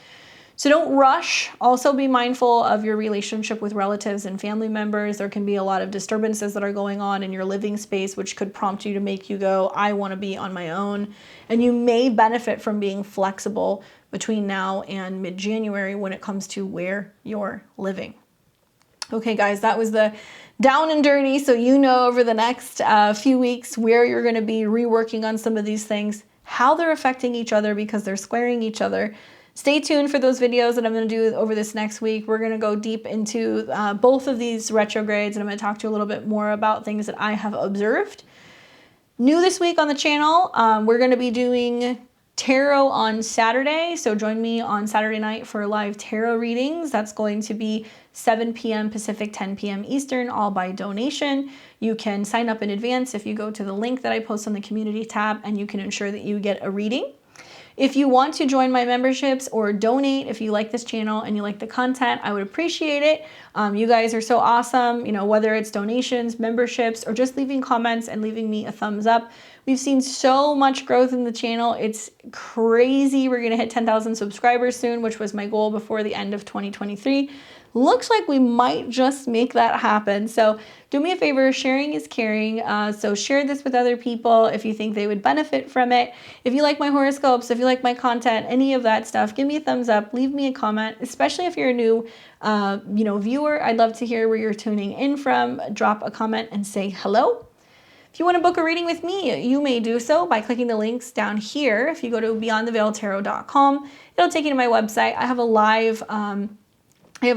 So don't rush. Also be mindful of your relationship with relatives and family members. There can be a lot of disturbances that are going on in your living space, which could prompt you to make you go, I want to be on my own. And you may benefit from being flexible between now and mid-January when it comes to where you're living. Okay, guys, that was the down and dirty. So you know over the next few weeks where you're going to be reworking on some of these things, how they're affecting each other because they're squaring each other. Stay tuned for those videos that I'm going to do over this next week. We're going to go deep into both of these retrogrades, and I'm going to talk to you a little bit more about things that I have observed. New this week on the channel, we're going to be doing tarot on Saturday. So join me on Saturday night for live tarot readings. That's going to be 7 p.m. Pacific, 10 p.m. Eastern, all by donation. You can sign up in advance if you go to the link that I post on the community tab, and you can ensure that you get a reading. If you want to join my memberships or donate, if you like this channel and you like the content, I would appreciate it. You guys are so awesome, you know, whether it's donations, memberships, or just leaving comments and leaving me a thumbs up. We've seen so much growth in the channel. It's crazy. We're going to hit 10,000 subscribers soon, which was my goal before the end of 2023. Looks like we might just make that happen. So do me a favor, sharing is caring. So share this with other people if you think they would benefit from it. If you like my horoscopes, if you like my content, any of that stuff, give me a thumbs up, leave me a comment, especially if you're a new viewer. I'd love to hear where you're tuning in from. Drop a comment and say hello. If you want to book a reading with me, you may do so by clicking the links down here. If you go to beyondtheveiltarot.com, it'll take you to my website. I have a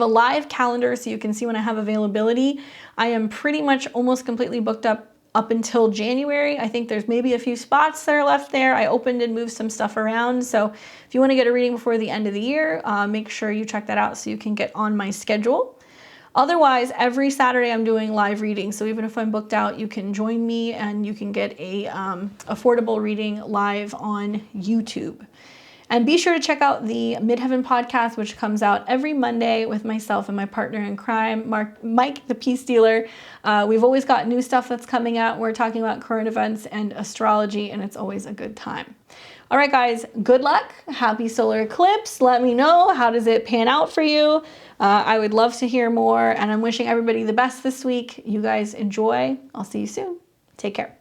live calendar so you can see when I have availability. I am pretty much almost completely booked up until January. I think there's maybe a few spots that are left there. I opened and moved some stuff around. So if you want to get a reading before the end of the year, make sure you check that out so you can get on my schedule. Otherwise, every Saturday I'm doing live readings. So even if I'm booked out, you can join me and you can get a affordable reading live on YouTube. And be sure to check out the Midheaven podcast, which comes out every Monday with myself and my partner in crime, Mike, the Peace Dealer. We've always got new stuff that's coming out. We're talking about current events and astrology, and it's always a good time. All right, guys, good luck. Happy solar eclipse. Let me know, how does it pan out for you? I would love to hear more, and I'm wishing everybody the best this week. You guys enjoy. I'll see you soon. Take care.